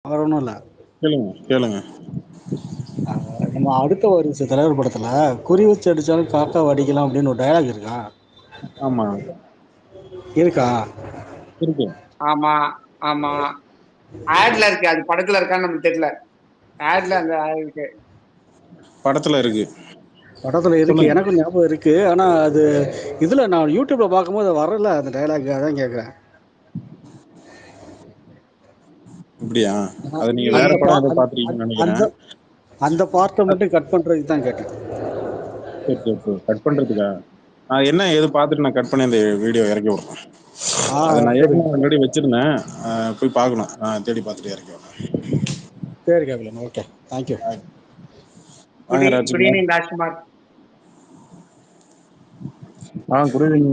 வேற ஒன்றும் இல்லை. கேளுங்க கேளுங்க. நம்ம அடுத்த வாரிசு தலைவர் படத்துல குறி வச்சு அடிச்சாலும் காக்கா அடிக்கலாம் அப்படின்னு ஒரு டயலாக் இருக்கா? ஆமா இருக்கா? இருக்கு. ஆமா ஆமா, ஆட்ல இருக்கு. அது படத்துல இருக்கான்னு நமக்கு தெரியல. ஆட்ல அந்த இருக்கு. படத்துல இருக்கு. படத்துல இருக்கு, சொல்லுங்க. எனக்கும் ஞாபகம் இருக்கு. ஆனா அது இதுல நான் யூடியூப்ல பார்க்கும்போது வரல அந்த டயலாக், அதான் கேட்குறேன். இப்படியா? நான் அது நீங்க வேற அந்த படம் ஏதோ பாத்துருக்கீங்கன்னு அந்த நினைக்கிறேன். அந்த பார்ட்டை மட்டும் கட் பண்றதுக்கு தான் கேட்டேன். சரி சரி சரி, கட் பண்றதுக்கா? நான் என்ன ஏது பார்த்துட்டு நான் கட் பண்ணி அந்த வீடியோ இறக்கி விடுறேன். அதை நான் சரி ஏற்கனவே ஆல்ரெடி வச்சிருந்தேன். போய் பார்க்கணும். தேடி பார்த்துட்டு இறக்கி விடுறேன். சரி கேட்கலாம். Okay, thank you. வாங்க good Rajkumar. Evening Rajkumar. Good evening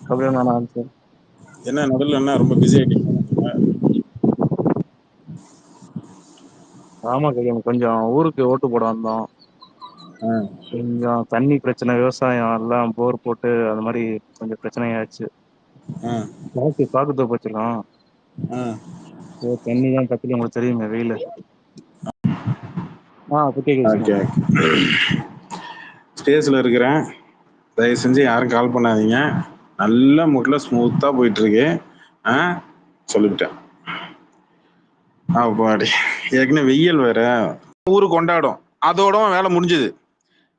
Kapilan sir. என்ன நடுவில் என்ன ரொம்ப பிஸி ஆயிட்டீங்க நீங்க? ஆமா கல்யாணம், கொஞ்சம் ஊருக்கு ஓட்டு போட வந்தோம். கொஞ்சம் தண்ணி பிரச்சனை, விவசாயம் எல்லாம் போர் போட்டு அந்த மாதிரி கொஞ்சம் பிரச்சனையாச்சு. பாக்கு தோப்பு வச்சிருக்கோம். தண்ணி தான் பக்கத்துல, உங்களுக்கு தெரியுமே வெயில். அப்ப கேக்குது. ஸ்டேஜ்ல இருக்கிறேன். தயவு செஞ்சு யாரும் கால் பண்ணாதீங்க. நல்ல முறையில் ஸ்மூத்தா போயிட்டு இருக்கு. சொல்லிவிட்டேன். பாடி ஏற்கனவே வெயில் வேற ஊரு கொண்டாடும். அதோட வேலை முடிஞ்சது.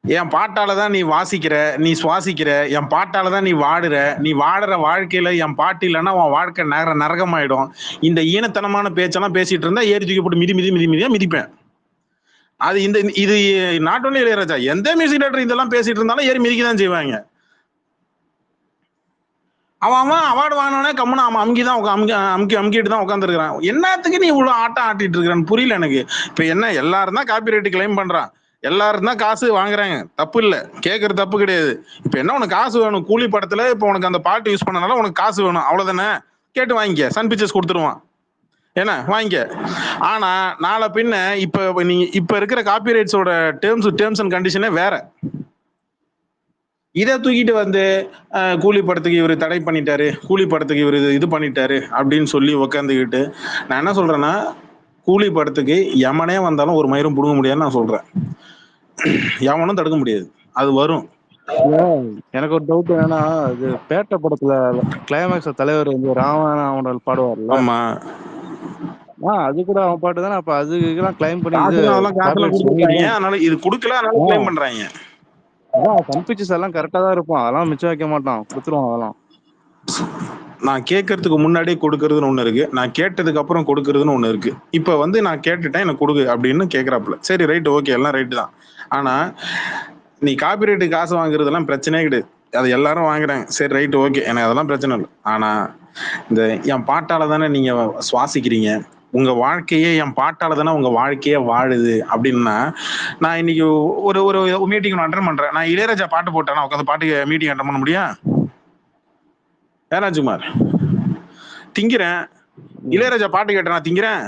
என் பாட்டால தான் நீ வாசிக்கிற, நீ சுவாசிக்கிற, என் பாட்டால தான் நீ வாடுற. நீ வாடுற வாழ்க்கையில என் பாட்டு இல்லைன்னா உன் வாழ்க்கை நரகமாயிடும். இந்த ஈனத்தனமான பேச்செல்லாம் பேசிட்டு இருந்தா ஏறி தூக்கி போட்டு மிதியா மிதிப்பேன். அது இது நாட் ஒன்லி இளையராஜா, எந்த மியூசிக் டைரக்டர் இதெல்லாம் பேசிட்டு இருந்தாலும் ஏறி மிதிக்கதான் செய்வாங்க. அவன் அவார்டு வாங்கினோடனே கம்முன்னு அவன் அமுக்கிட்டு தான் உட்காந்துருக்கிறான். என்னத்துக்கு நீ இவ்வளவு ஆட்டம் ஆட்டிட்டு இருக்கிறான்னு புரியல எனக்கு. இப்ப என்ன எல்லாரும் தான் காப்பி ரைட் கிளைம் பண்றான், எல்லாரும் தான் காசு வாங்குறாங்க, தப்பு இல்ல, கேட்கறது தப்பு கிடையாது. இப்ப என்ன உனக்கு காசு வேணும்? கூலி படத்துல இப்ப உனக்கு அந்த பாட்டு யூஸ் பண்ணனால உனக்கு காசு வேணும், அவ்வளவுதானே? கேட்டு வாங்கிக்க, சன் பிக்சர்ஸ் கொடுத்துருவான், என்ன வாங்கிக்க. ஆனா நாளை பின்ன இப்ப நீங்க இப்ப இருக்கிற காப்பி ரைட்ஸோட டேர்ம்ஸ் அண்ட் கண்டிஷனே வேற. இதை தூக்கிட்டு வந்து கூலி படத்துக்கு இவர் தடை பண்ணிட்டாரு, கூலி படத்துக்கு இவர் இது பண்ணிட்டாரு அப்படின்னு சொல்லி உக்காந்துக்கிட்டு, நான் என்ன சொல்றேன்னா, கூலி படத்துக்கு எமனே வந்தாலும் ஒரு மயிரும் புடுங்க முடியாதுன்னு நான் சொல்றேன். எவனும் தடுக்க முடியாது, அது வரும். எனக்கு ஒரு டவுட் என்னன்னா, இது பேட்ட படத்துல கிளைமேக்ஸ் தலைவர் வந்து ராமநாதன் பாடுவார்ல. ஆமா, அது கூட அவன் பாட்டு தானே. அப்ப அதுக்கெல்லாம் கிளைம் பண்ணி அதெல்லாம் காசுல கொடுத்துருக்காங்க, அதனால இது கொடுக்கல, அதனால கிளைம் பண்றாங்க. அதான் சன் பிக்சர்ஸ் எல்லாம் கரெக்டா தான் இருப்பான், அதெல்லாம் மிச்சம் வைக்க மாட்டான், கொடுத்துருவான். அதெல்லாம் நான் கேட்கறதுக்கு முன்னாடியே கொடுக்கறதுன்னு ஒண்ணு இருக்கு, நான் கேட்டதுக்கு அப்புறம் கொடுக்கறதுன்னு ஒண்ணு இருக்கு. இப்ப வந்து நான் கேட்டுட்டேன், எனக்கு கொடுக்கு அப்படின்னு கேட்கறாப்புல, சரி ரைட், ஓகே, எல்லாம் ரைட்டு தான். ஆனா நீ காப்பிரைட்டு காசு வாங்குறதெல்லாம் பிரச்சனையே கிடையாது, அது எல்லாரும் வாங்குறாங்க, சரி ரைட் ஓகே, எனக்கு அதெல்லாம் பிரச்சனை இல்லை. ஆனா இந்த என் பாட்டால தானே நீங்க சுவாசிக்கிறீங்க, உங்க வாழ்க்கையே என் பாட்டால தானே உங்க வாழ்க்கையே வாழுது அப்படின்னா, நான் இன்னைக்கு ஒரு ஒரு மீட்டிங் அட்டன் பண்றேன், நான் இளையராஜா பாட்டு போட்டேன்னா உட்காந்து பாட்டுக்கு மீட்டிங் அட்டன் பண்ண முடியும்? ராஜ்குமார், திங்கிறேன், இளையராஜா பாட்டு கேட்டேன், நான் திங்கிறேன்.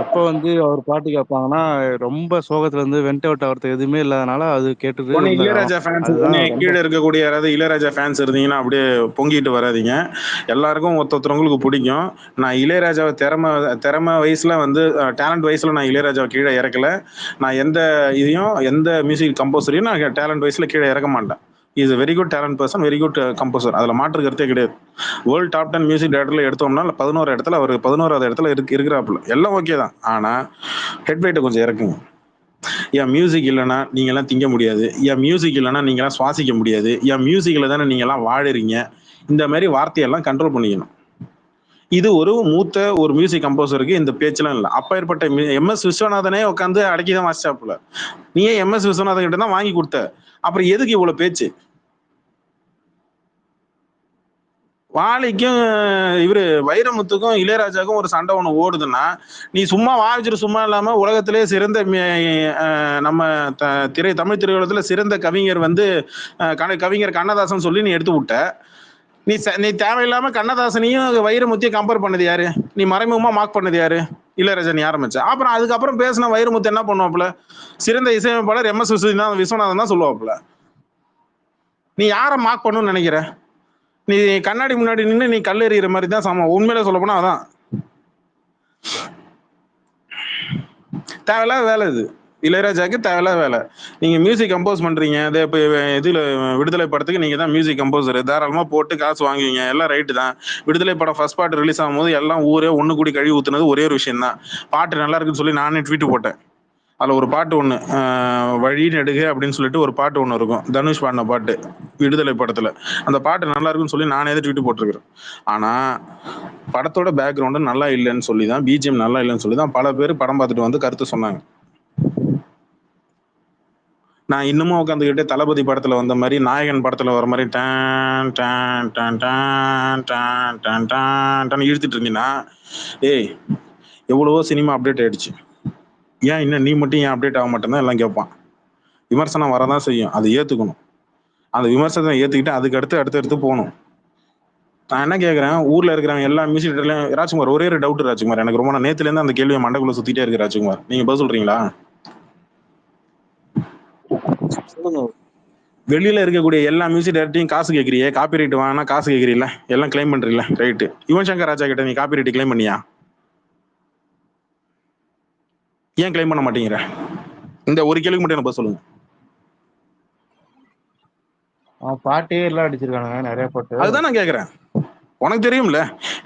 எப்ப வந்து அவர் பாட்டு கேட்பாங்கன்னா ரொம்ப சோகத்துல இருந்து வெண்ட் அவுட் ஆகிறது எதுவுமே இல்லாதனால அது கேட்டுட்டு இளையராஜா ஃபேன்ஸ் கீழே இருக்கக்கூடிய யாராவது இளையராஜா ஃபேன்ஸ் இருந்தீங்கன்னா அப்படியே பொங்கிட்டு வராதிங்க. எல்லாருக்கும் ஒருத்தவங்களுக்கு பிடிக்கும். நான் இளையராஜாவை திறமை வயசுல வந்து டேலண்ட் வயசுல நான் இளையராஜாவை கீழே இறக்கல. நான் எந்த மியூசிக் கம்போசரையும் நான் டேலண்ட் வயசுல கீழே இறக்க மாட்டேன். Is very good talent person, very good composer, அதில் மாற்று கருத்தே கிடையாது. வேர்ல்டு டாப் 10 மியூசிக் டைரக்டர்ல எடுத்தோம்னா 11 இடத்துல அவர் 11வது இடத்துல இருக்கிறாப்புல, எல்லாம் ஓகே தான். ஆனா ஹெட் வெயிட்டை கொஞ்சம் இறக்குங்க. என் மியூசிக் இல்லைன்னா நீங்க எல்லாம் திங்க முடியாது, என் மியூசிக் இல்லைன்னா நீங்க எல்லாம் சுவாசிக்க முடியாது, என் மியூசிக்ல தானே நீங்க எல்லாம் வாழுறீங்க, இந்த மாதிரி வார்த்தையெல்லாம் கண்ட்ரோல் பண்ணிக்கணும். இது ஒரு மியூசிக் கம்போசருக்கு இந்த பேச்செல்லாம் இல்லை. அப்பேற்பட்ட MS விஸ்வநாதனே உட்காந்து அடக்கிதான் வாசிச்சாப்புல, நீயே MS விஸ்வநாதன் கிட்ட தான் வாங்கி கொடுத்த, அப்புறம் எதுக்கு இவ்வளவு பேச்சு? வாலிக்கும் இவரு வைரமுத்துக்கும் இளையராஜாக்கும் ஒரு சண்டை ஒண்ணு ஓடுதுன்னா, நீ சும்மா வாவிச்சிட்டு சும்மா இல்லாம உலகத்திலே சிறந்த நம்ம தமிழ் திரையுலகத்துல சிறந்த கவிஞர் வந்து கவிஞர் கண்ணதாசன் சொல்லி நீ எடுத்து விட்ட. நீ தேவையில்லாம கண்ணதாசனையும் வைரமுத்தையும் கம்பேர் பண்ணது யாரு? நீ மறைமுகமா மார்க் பண்ணது யாரு? இளையராஜா நீ ஆரம்பிச்ச. அப்புறம் அதுக்கப்புறம் பேசின வைரமுத்து என்ன பண்ணுவாப்புல? சிறந்த இசையமைப்பாளர் MS விஸ்வநாதன் தான் சொல்லுவாப்புல. நீ யாரை மார்க் பண்ணணும்னு நினைக்கிற? நீ கண்ணாடி முன்னாடி நின்று நீ கல் எறிகிற மாதிரி தான் சமம். உண்மையில சொல்ல போனா அதான் தேவையில்லாத வேலை. இது இளையராஜாக்கு தேவையில்லாத வேலை. நீங்க மியூசிக் கம்போஸ் பண்றீங்க, அதே இப்போ இதுல விடுதலை படத்துக்கு நீங்க தான் மியூசிக் கம்போசர், தாராளமா போட்டு காசு வாங்குவீங்க, எல்லாம் ரைட்டு தான். விடுதலை படம் ஃபர்ஸ்ட் பார்ட் ரிலீஸ் ஆகும்போது எல்லாம் ஊரே ஒண்ணு கூடி கழுவி ஊத்துனது ஒரே ஒரு விஷயம் தான், பாட்டு நல்லா இருக்குன்னு சொல்லி நானே ட்வீட் போட்டேன். அதில் ஒரு பாட்டு ஒன்று வழி நெடுக அப்படின்னு சொல்லிட்டு ஒரு பாட்டு ஒன்று இருக்கும், தனுஷ் பாடின பாட்டு விடுதலை படத்தில். அந்த பாட்டு நல்லா இருக்குன்னு சொல்லி நானே ட்வீட் போட்டிருக்கிறேன். ஆனால் படத்தோட பேக்ரவுண்டு நல்லா இல்லைன்னு சொல்லி தான், பிஜிஎம் நல்லா இல்லைன்னு சொல்லி தான் பல பேர் படம் பார்த்துட்டு வந்து கருத்து சொன்னாங்க. நான் இன்னமும் உட்காந்துக்கிட்டு தளபதி படத்தில் வந்த மாதிரி, நாயகன் படத்தில் வர மாதிரி டான் டான் டான் டான் டான் டான் டான் இழுத்துட்டு இருந்தீங்கன்னா, ஏய் எவ்வளவோ சினிமா அப்டேட் ஆயிடுச்சு, ஏன் இன்னும் நீ மட்டும் ஏன் அப்டேட் ஆக மாட்டேன்னா எல்லாம் கேட்பான். விமர்சனம் வரதான் செய்யும், அதை ஏற்றுக்கணும். அந்த விமர்சனத்தை ஏற்றுக்கிட்டு அதுக்கு அடுத்து போகணும். நான் என்ன கேட்குறேன், ஊரில் இருக்கிறவங்க எல்லா மியூசிக் டேரக்டர்லையும் ராஜ்குமார் ஒரே ஒரு டவுட் ராஜ்குமார், எனக்கு ரொம்ப நேற்றுலேருந்து அந்த கேள்வியை மண்டக்குள்ள சுற்றிட்டே இருக்கு ராஜ்குமார், நீங்கள் பதில் சொல்கிறீங்களா? வெளியில இருக்கக்கூடிய எல்லா மியூசிக் டைரக்டரையும் காசு கேட்குறியே, காப்பி ரைட் வாங்கினா காசு கேட்குறீல்ல, எல்லாம் கிளைம் பண்றீல்ல, ரைட்டு. யுவன் சங்கர் ராஜா கிட்ட நீ காப்பி ரைட் கிளைம் பண்ணியா? ஏன் கிளைம் பண்ண மாட்டேங்கிற? இந்த ஒரு கேள்விக்கு மட்டும் எனக்கு சொல்லுங்க. பாட்டே எல்லாம் அடிச்சிருக்கானுங்க நிறைய பாட்டு. அதுதான் நான் கேட்கறேன். உனக்கு தெரியும்ல,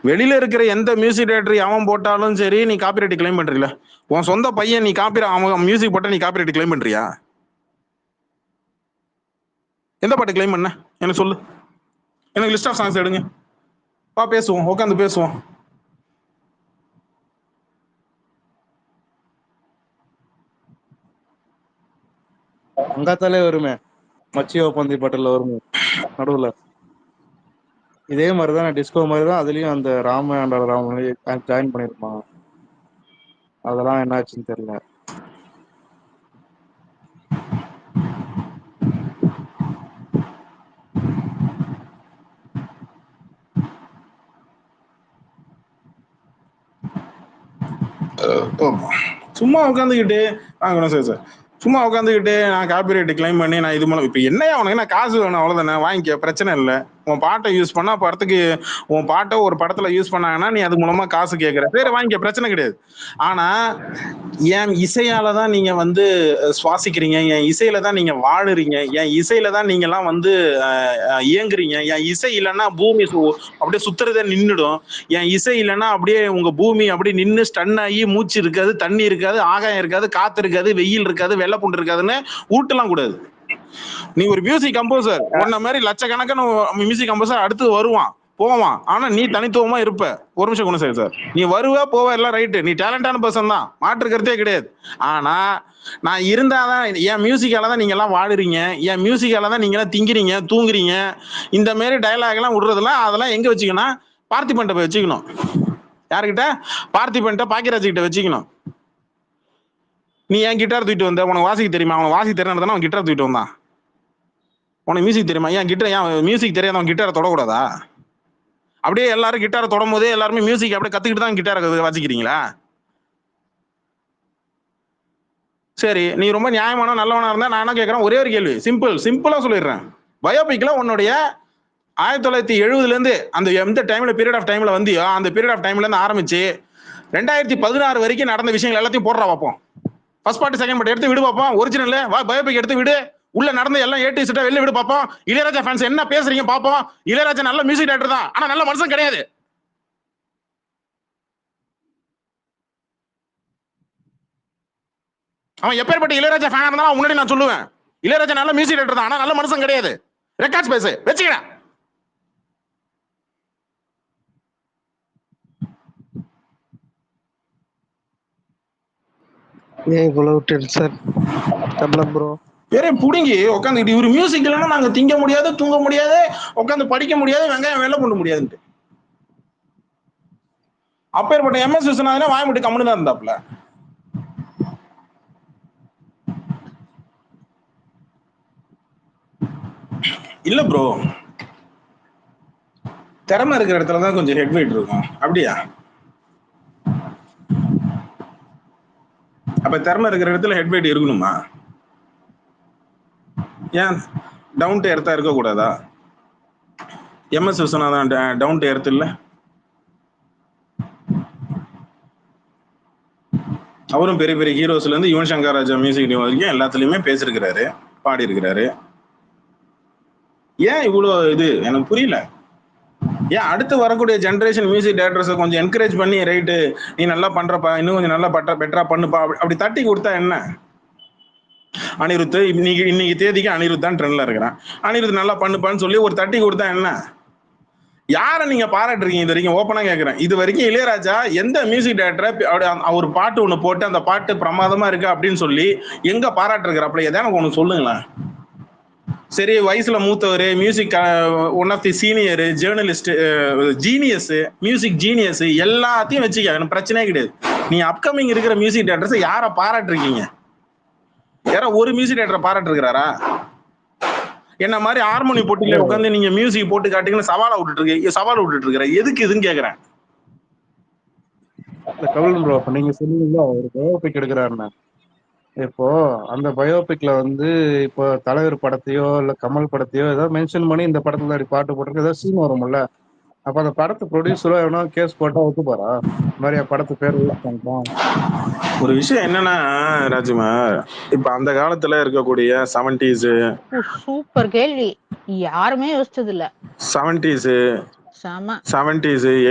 வெளியில இருக்கிற எந்த மியூசிக் டைரக்டர் அவன் போட்டாலும் சரி நீ காப்பி ரைட் கிளைம் பண்றீல. உன் சொந்த பையன் நீ அவன் மியூசிக் போட்டா நீ காப்பி ரைட் கிளைம் பண்றியா? எந்த பாட்டு கிளைம் பண்ண எனக்கு சொல்லு. எனக்கு லிஸ்ட் ஆஃப் சாங்ஸ் எடுங்க, பேசுவோம், உட்காந்து பேசுவோம். அங்காத்தாலே வருமே, மச்சியோ பந்தி பாட்டுல வருமே நடுவுல, இதே மாதிரிதான் டிஸ்கோ மாதிரிதான் அதுலயும் அந்த ராம ஜாயின் பண்ணிருப்பான். அதெல்லாம் என்னாச்சுன்னு தெரியல. சும்மா உட்காந்துக்கிட்டு சார் சும்மா உட்காந்துக்கிட்டு நான் காப்பி ரைட் கிளைம் பண்ணி நான் இது மூலம் இப்போ என்னையா உனக்கு நான் காசு வேணும் அவ்வளோதானே, வாங்கிக்க, பிரச்சனை இல்லை. உன் பாட்டை யூஸ் பண்ணா படத்துக்கு, உன் பாட்டை ஒரு படத்துல யூஸ் பண்ணாங்கன்னா நீ அது மூலமா காசு கேட்குற, சரி வாங்கிக்க, பிரச்சனை கிடையாது. ஆனா என் இசையால தான் நீங்க வந்து சுவாசிக்கிறீங்க, என் இசையில தான் நீங்க வாழுறீங்க, என் இசையில தான் நீங்க எல்லாம் வந்து இயங்குறீங்க. என் இசை இல்லைன்னா பூமி அப்படியே சுத்துறதே நின்றுடும். என் இசை இல்லைன்னா அப்படியே உங்க பூமி அப்படியே நின்று ஸ்டன் ஆகி மூச்சு இருக்காது, தண்ணி இருக்காது, ஆகாயம் இருக்காது, காத்து இருக்காது, வெயில் இருக்காது, வெள்ளை புண்டு இருக்காதுன்னு ஊட்டலாம் கூடாது. நீ ஒரு மியூசிக் கம்போசர், உன்ன மாதிரி லட்சக்கணக்கான மியூசிக் கம்போசர் அடுத்து வருவான் போவான், ஆனா நீ தனித்துவமா இருப்ப. ஒரு நிமிஷம் குணசேகர் சார், நீ வருவ போவ எல்லாம் ரைட்டு, நீ டேலண்டான பர்சன் தான், மாற்றுக்கிறதே கிடையாது. ஆனா நான் இருந்தாதான் என் மியூசிக்கால தான் நீங்க எல்லாம் வாடுறீங்க, என் மியூசிக்கால தான் நீங்க எல்லாம் திங்கிறீங்க தூங்குறீங்க. இந்த மாதிரி டயலாக் எல்லாம் விடுறதுலாம் அதெல்லாம் எங்க வச்சுக்கணும், பார்த்திபன்ட்ட போய் வச்சுக்கணும். யாருக்கிட்ட? பார்த்திபன்ட்ட, பாக்கியராஜ் கிட்ட வச்சுக்கணும். நீ ஏன் கிட்டார் தூக்கிட்டு வந்த, உனக்கு வாசிக்க தெரியுமா? அவன் வாசிக்க தெரியாதுன்னா அவன் கிட்டார் தூக்கிட்டு வந்தான். உனக்கு மியூசிக் தெரியுமா? ஏன் கிட்டார், ஏன் மியூசிக் தெரியாதவன் கிட்டாரை தொடக்கூடாதா? அப்படியே எல்லாரும் கிட்டாரை தொடும் போதே எல்லாருமே மியூசிக் அப்படியே கத்துக்கிட்டு தான் கிட்டாரை வாசிக்கிறீங்களா? சரி, நீ ரொம்ப நியாயமான நல்லவனா இருந்தா நான் என்ன கேட்கறேன், ஒரே ஒரு கேள்வி, சிம்பிளா சொல்லிடுறேன். பயோபிக்ல உன்னுடைய 1970 இருந்து அந்த எந்த டைம்ல பீரியட் ஆஃப் டைம்ல வந்தியோ அந்த பீரியட் ஆஃப் டைம்ல இருந்து ஆரம்பிச்சு 2016 வரைக்கும் நடந்த விஷயங்கள் எல்லாத்தையும் போடுறா பார்ப்போம். ஃபர்ஸ்ட் பார்ட் செகண்ட் பார்ட் எடுத்து விடு பார்ப்போம். ஒரிஜினல் பயோபிக் எடுத்து விடு, உள்ள நடந்த எல்லாம் ஏட்டு சிட்டா வெளில விடு பார்ப்போம். இளையராஜா ஃபேன்ஸ் என்ன பேசுறீங்க பார்ப்போம். இளையராஜா நல்ல மியூசிக் டைரக்டர் தான், ஆனா நல்ல மனுஷன் கிடையாது. அவன் எப்பேற்பட்ட இளையராஜா ஃபேனா இருந்தாலும் முன்னாடி நான் சொல்லுவேன், இளையராஜா நல்ல மியூசிக் டைரக்டர் தான், ஆனா நல்ல மனுஷன் கிடையாது. ரெக்கார்ட்ஸ் பேசு வச்சுக்கிறேன். வேற புடுங்கி உட்காந்துக்கிட்டு இவரு மியூசிக் இல்லைன்னா நாங்க திங்க முடியாது, தூங்க முடியாது, உட்காந்து படிக்க முடியாது, வெங்காயம் வேலை பண்ண முடியாதுன்ட்டு. அப்பேற்பட்ட MS விஸ்வநாதனே வாய்மட்டு கம்முன்னு தான் இருந்தாப்ல. இல்ல ப்ரோ, திறமை இருக்கிற இடத்துலதான் கொஞ்சம் ஹெட் வெயிட் இருக்கும். அப்படியா? அப்ப திறமை இருக்கிற இடத்துல ஹெட் வெயிட் இருக்கணுமா? ஏன் டவுன் டு எர்த்தா இருக்க கூடாதா? MS Viswanathan down to earth இல்ல, அவரும் பெரிய பெரிய ஹீரோஸ்ல இருந்து யுவன் சங்கர் ராஜா மியூசிக் வரைக்கும் எல்லாத்துலயுமே பேசிருக்கிறாரு, பாடி இருக்கிறாரு. ஏன் இவ்வளவு இது எனக்கு புரியல. ஏன் அடுத்து வரக்கூடிய ஜென்ரேஷன் மியூசிக் டைரக்டர்ஸை கொஞ்சம் என்கரேஜ் பண்ணி, ரைட்டு நீ நல்லா பண்றப்பா, இன்னும் கொஞ்சம் நல்லா பெட்டரா பண்ணுப்பா அப்படி தட்டி கொடுத்தா என்ன? அனிருத் இன்னைக்கு தேதிக்கு அனிருத் தான் ட்ரெண்ட்ல இருக்கிறான், அனிருத் நல்லா பண்ணுப்பான்னு சொல்லி ஒரு தட்டி கொடுத்தா என்ன? யாரை நீங்க பாராட்டுறீங்க இது வரைக்கும்? ஓப்பனா கேட்கிறேன், இது வரைக்கும் இளையராஜா எந்த மியூசிக் டைரக்டரை ஒரு பாட்டு ஒண்ணு போட்டு அந்த பாட்டு பிரமாதமா இருக்கு அப்படின்னு சொல்லி எங்க பாராட்டுருக்கிறாப்ல? எதாவது ஒண்ணு சொல்லுங்களேன். சரி, வயசுல மூத்தவர், music one of the senior, journalist, genius, music genius எல்லாத்தையும் வச்சுக்க, எனக்கு பிரச்சனையே கிடையாது. நீ அப்கமிங் இருக்கிற மியூசிக் டைரக்டர்ஸ் யாரை பாராட்டுருக்கீங்க? யாரா ஒரு மியூசிக் டைரக்டரை பாராட்டுருக்கிறாரா? என்ன மாதிரி ஹார்மோனி போட்டியில உட்காந்து நீங்க மியூசிக் போட்டு காட்டுங்கன்னு சவால் விட்டுட்டு இருக்கிற, எதுக்கு இதுன்னு கேக்குறேன். கபிலன் ப்ரோ, நீங்க சொன்னீங்களா ஒரு பயோபிக் எடுக்கிறாருன்னு, இப்போ அந்த பயோபிக்ல வந்து இப்போ தலைவர் படத்தையோ இல்ல கமல் படத்தையோ ஏதாவது மென்ஷன் பண்ணி இந்த படத்துல பாட்டு போட்டிருக்கு ஏதாவது சீன் வரும்ல, அப்ப அந்த படத்தை ப்ரொடியூசரோ எவனோ கேஸ் போட்டா ஒத்து போறா? இந்த மாதிரி படத்து பேர் யூஸ் பண்ணிட்டான். ஒரு விஷயம் என்னன்னா ராஜ்குமார், இப்ப அந்த காலத்துல இருக்கக்கூடிய 70s, சூப்பர் கேள்வி, யாருமே யோசிச்சது இல்ல. 70s,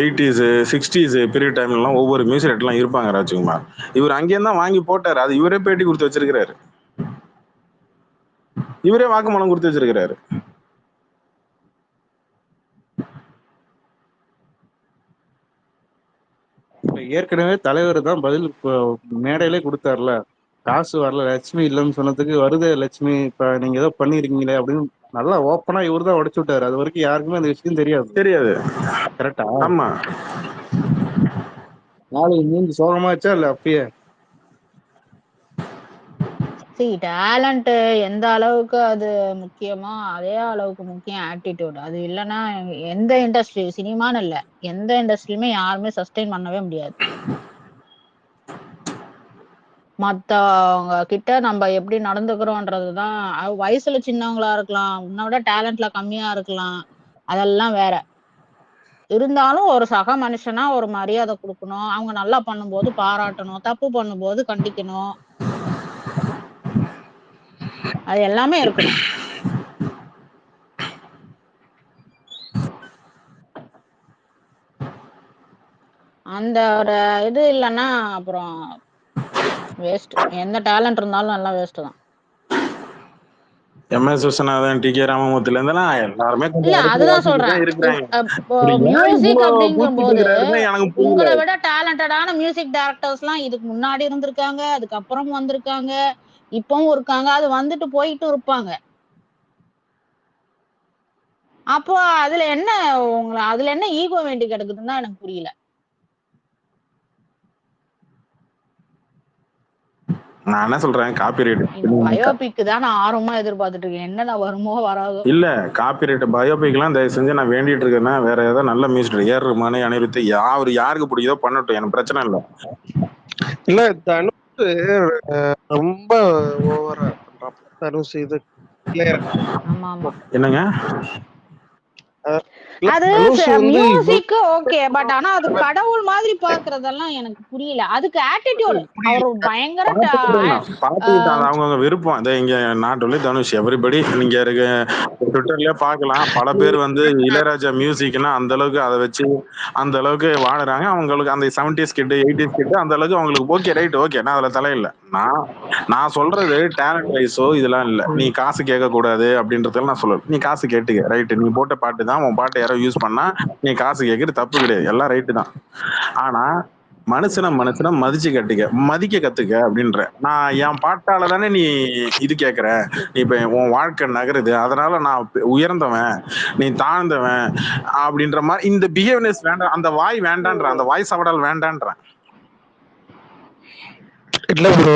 80s, 60s பீரியட் டைம்ல எல்லாம் ஒவ்வொரு மியூசிக் டைரக்டர்லாம் இருப்பாங்க ராஜ்குமார். இவர் அங்கேயும் தான் வாங்கி போட்டாரு, அது இவரே பேட்டி கொடுத்து வச்சிருக்கிறாரு, இவரே வாக்குமூலம் கொடுத்து வச்சிருக்கிறாரு. ஏற்கனவே தலைவர் தான் பதில் மேடையிலே கொடுத்தாருல, காசு வரல, லட்சுமி இல்லைன்னு சொன்னதுக்கு வருதே லட்சுமி, இப்ப நீங்க ஏதோ பண்ணிருக்கீங்களே அப்படின்னு நல்லா ஓப்பனா இவரு தான் உடைச்சு விட்டாரு. அது வரைக்கும் யாருக்குமே அந்த விஷயம் தெரியாது. கரெக்டா? ஆமா. நாளைக்கு நீங்க சோகமாச்சா இல்ல அப்பயே? டேலண்ட் எந்த அளவுக்கு அது முக்கியமோ அதே அளவுக்கு முக்கியம் ஆட்டிடியூட். அது இல்லைன்னா எந்த இண்டஸ்ட்ரி, சினிமான்னு இல்ல, எந்த இண்டஸ்ட்ரியுமே யாருமே சஸ்டெயின் பண்ணவே முடியாது. மத்தவங்க கிட்ட நம்ம எப்படி நடந்துக்கிறோன்றதுதான். வயசுல சின்னவங்களா இருக்கலாம், உன்னோட டேலண்ட்ல கம்மியா இருக்கலாம், அதெல்லாம் வேற. இருந்தாலும் ஒரு சக மனுஷனா ஒரு மரியாதை கொடுக்கணும், அவங்க நல்லா பண்ணும்போது பாராட்டணும், தப்பு பண்ணும்போது கண்டிக்கணும், அது எல்லாமே இருக்கணும். அந்த ஒரு இது இல்லைன்னா அப்புறம் வேஸ்ட். எந்த டேலண்ட் இருந்தாலும் நல்லா வேஸ்ட் தான். MS விஸ்வநாதன், டி கே ராமமூர்த்தில இருந்தெல்லாம் எல்லாருமே இல்ல, அதுதான் சொல்றேன். மியூசிக் அப்படிங்கும்போது உங்களை விட டேலண்டடான மியூசிக் டைரக்டர்ஸ் எல்லாம் இதுக்கு முன்னாடி இருந்திருக்காங்க, அதுக்கப்புறம் வந்திருக்காங்க, இப்பவும் இருக்காங்க, அது வந்துட்டு போயிட்டு இருப்பாங்க. அப்போ அதுல என்ன ஈகோ வேண்டி கிடக்குதுன்னா எனக்கு புரியல. நான் என்ன சொல்றேன், காப்பிரைட் பயோபிக் தான் நான் ஆர்வமா எதிர்பார்த்துட்டு இருக்கேன், என்னடா வருமோ வராதோ. இல்ல, காப்பிரைட் பயோபிக்லாம் தயவு செஞ்சு நான் வேண்டிட்டு இருக்கேன்னா வேற ஏதாவது நல்ல மியூசிக், ஏஆர் ரஹ்மான், அனிருத், யாருக்கு பிடிக்குதோ பண்ணட்டும், எனக்கு பிரச்சனை இல்லை. இல்ல, தனுஷ் ரொம்ப ஓவரா பண்றான். தனுஷ் இது என்னங்க, அது மியூசிக் ஓகே, பட் ஆனா அது கடவுள் மாதிரி பாக்குறதெல்லாம் எனக்கு புரியல. அதுக்கு ஆட்டிடியூட், அவர் பயங்கர பாத்துக்கிட்டாங்க அவங்க விருப்பம். அதை இங்க நாட் ஒன்லி தனுஷ், எவரிபடி நீங்க இருக்க ட்விட்டர்லயே பாக்கலாம், பல பேர் வந்து இளையராஜா மியூசிக்னா அந்த அளவுக்கு அதை வச்சு அந்த அளவுக்கு வாடுறாங்க. அவங்களுக்கு அந்த 70s கிட் 80s கிட் அந்த அளவுக்கு அவங்களுக்கு ஓகே, ரைட், ஓகே, நான் அதுல தலையில்ல. நான் சொல்றது டேலண்ட் வைஸோ இதெல்லாம் இல்ல, நீ காசு கேட்க கூடாது அப்படின்றதுல நான் சொல்லல. நீ காசு கேட்டுக்க, ரைட்டு, நீ போட்ட பாட்டு தான், உன் பாட்டை யாரோ யூஸ் பண்ணா நீ காசு கேட்கறது தப்பு கிடையாது, எல்லாம் ரைட்டு தான். ஆனா மனுஷனை மதிக்க கத்துக்க அப்படின்ற. நான் என் பாட்டால தானே நீ இது கேட்கற, நீ இப்ப உன் வாழ்க்கை நகருது, அதனால நான் உயர்ந்தவன் நீ தாழ்ந்தவன் அப்படின்ற மாதிரி இந்த பிஹேவியர்ஸ் வேண்டாம், அந்த வாய் வேண்டான்ற, அந்த வாய் சவடால் வேண்டான்ற. இல்ல ப்ரோ,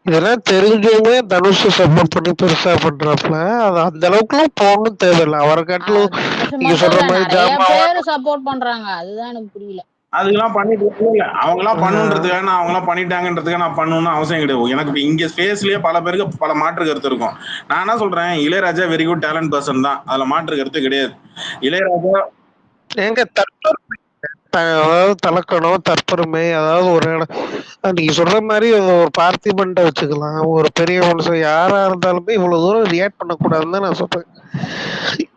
இதெல்லாம் தெரிஞ்சவங்க தனுஷ் சப்போர்ட் பண்ணி பெருசா பண்றாப்ல, அது அந்த அளவுக்குலாம் போகணும் தேவையில்லை. அவரை காட்டிலும் நீங்க சொல்ற மாதிரி சப்போர்ட் பண்றாங்க, அதுதான் எனக்கு புரியல. அதுக்கெல்லாம் பண்ணிட்டு இல்ல அவங்களாம் பண்ணுன்றதுக்காக நான் அவங்களாம் பண்ணிட்டாங்கன்றதுக்காக நான் பண்ணணும்னு அவசியம் கிடையாது. எனக்கு இப்ப இங்க ஸ்பேஸ்லயே பல பேருக்கு பல மாற்று கருத்து இருக்கும். நான் என்ன சொல்றேன், Ilaiyaraaja very good talent person தான், அதுல மாற்று கருத்து கிடையாது. இளையராஜா எங்க தற்பெருமை, அதாவது தலக்கணம் தற்பெருமை, அதாவது ஒரு நீங்க சொல்ற மாதிரி ஒரு பார்த்திபன்ட்ட வச்சுக்கலாம், ஒரு பெரிய மனுஷன் யாரா இருந்தாலுமே இவ்வளவு தூரம் ரியாக்ட் பண்ணக்கூடாதுன்னு தான் நான் சொல்றேன்.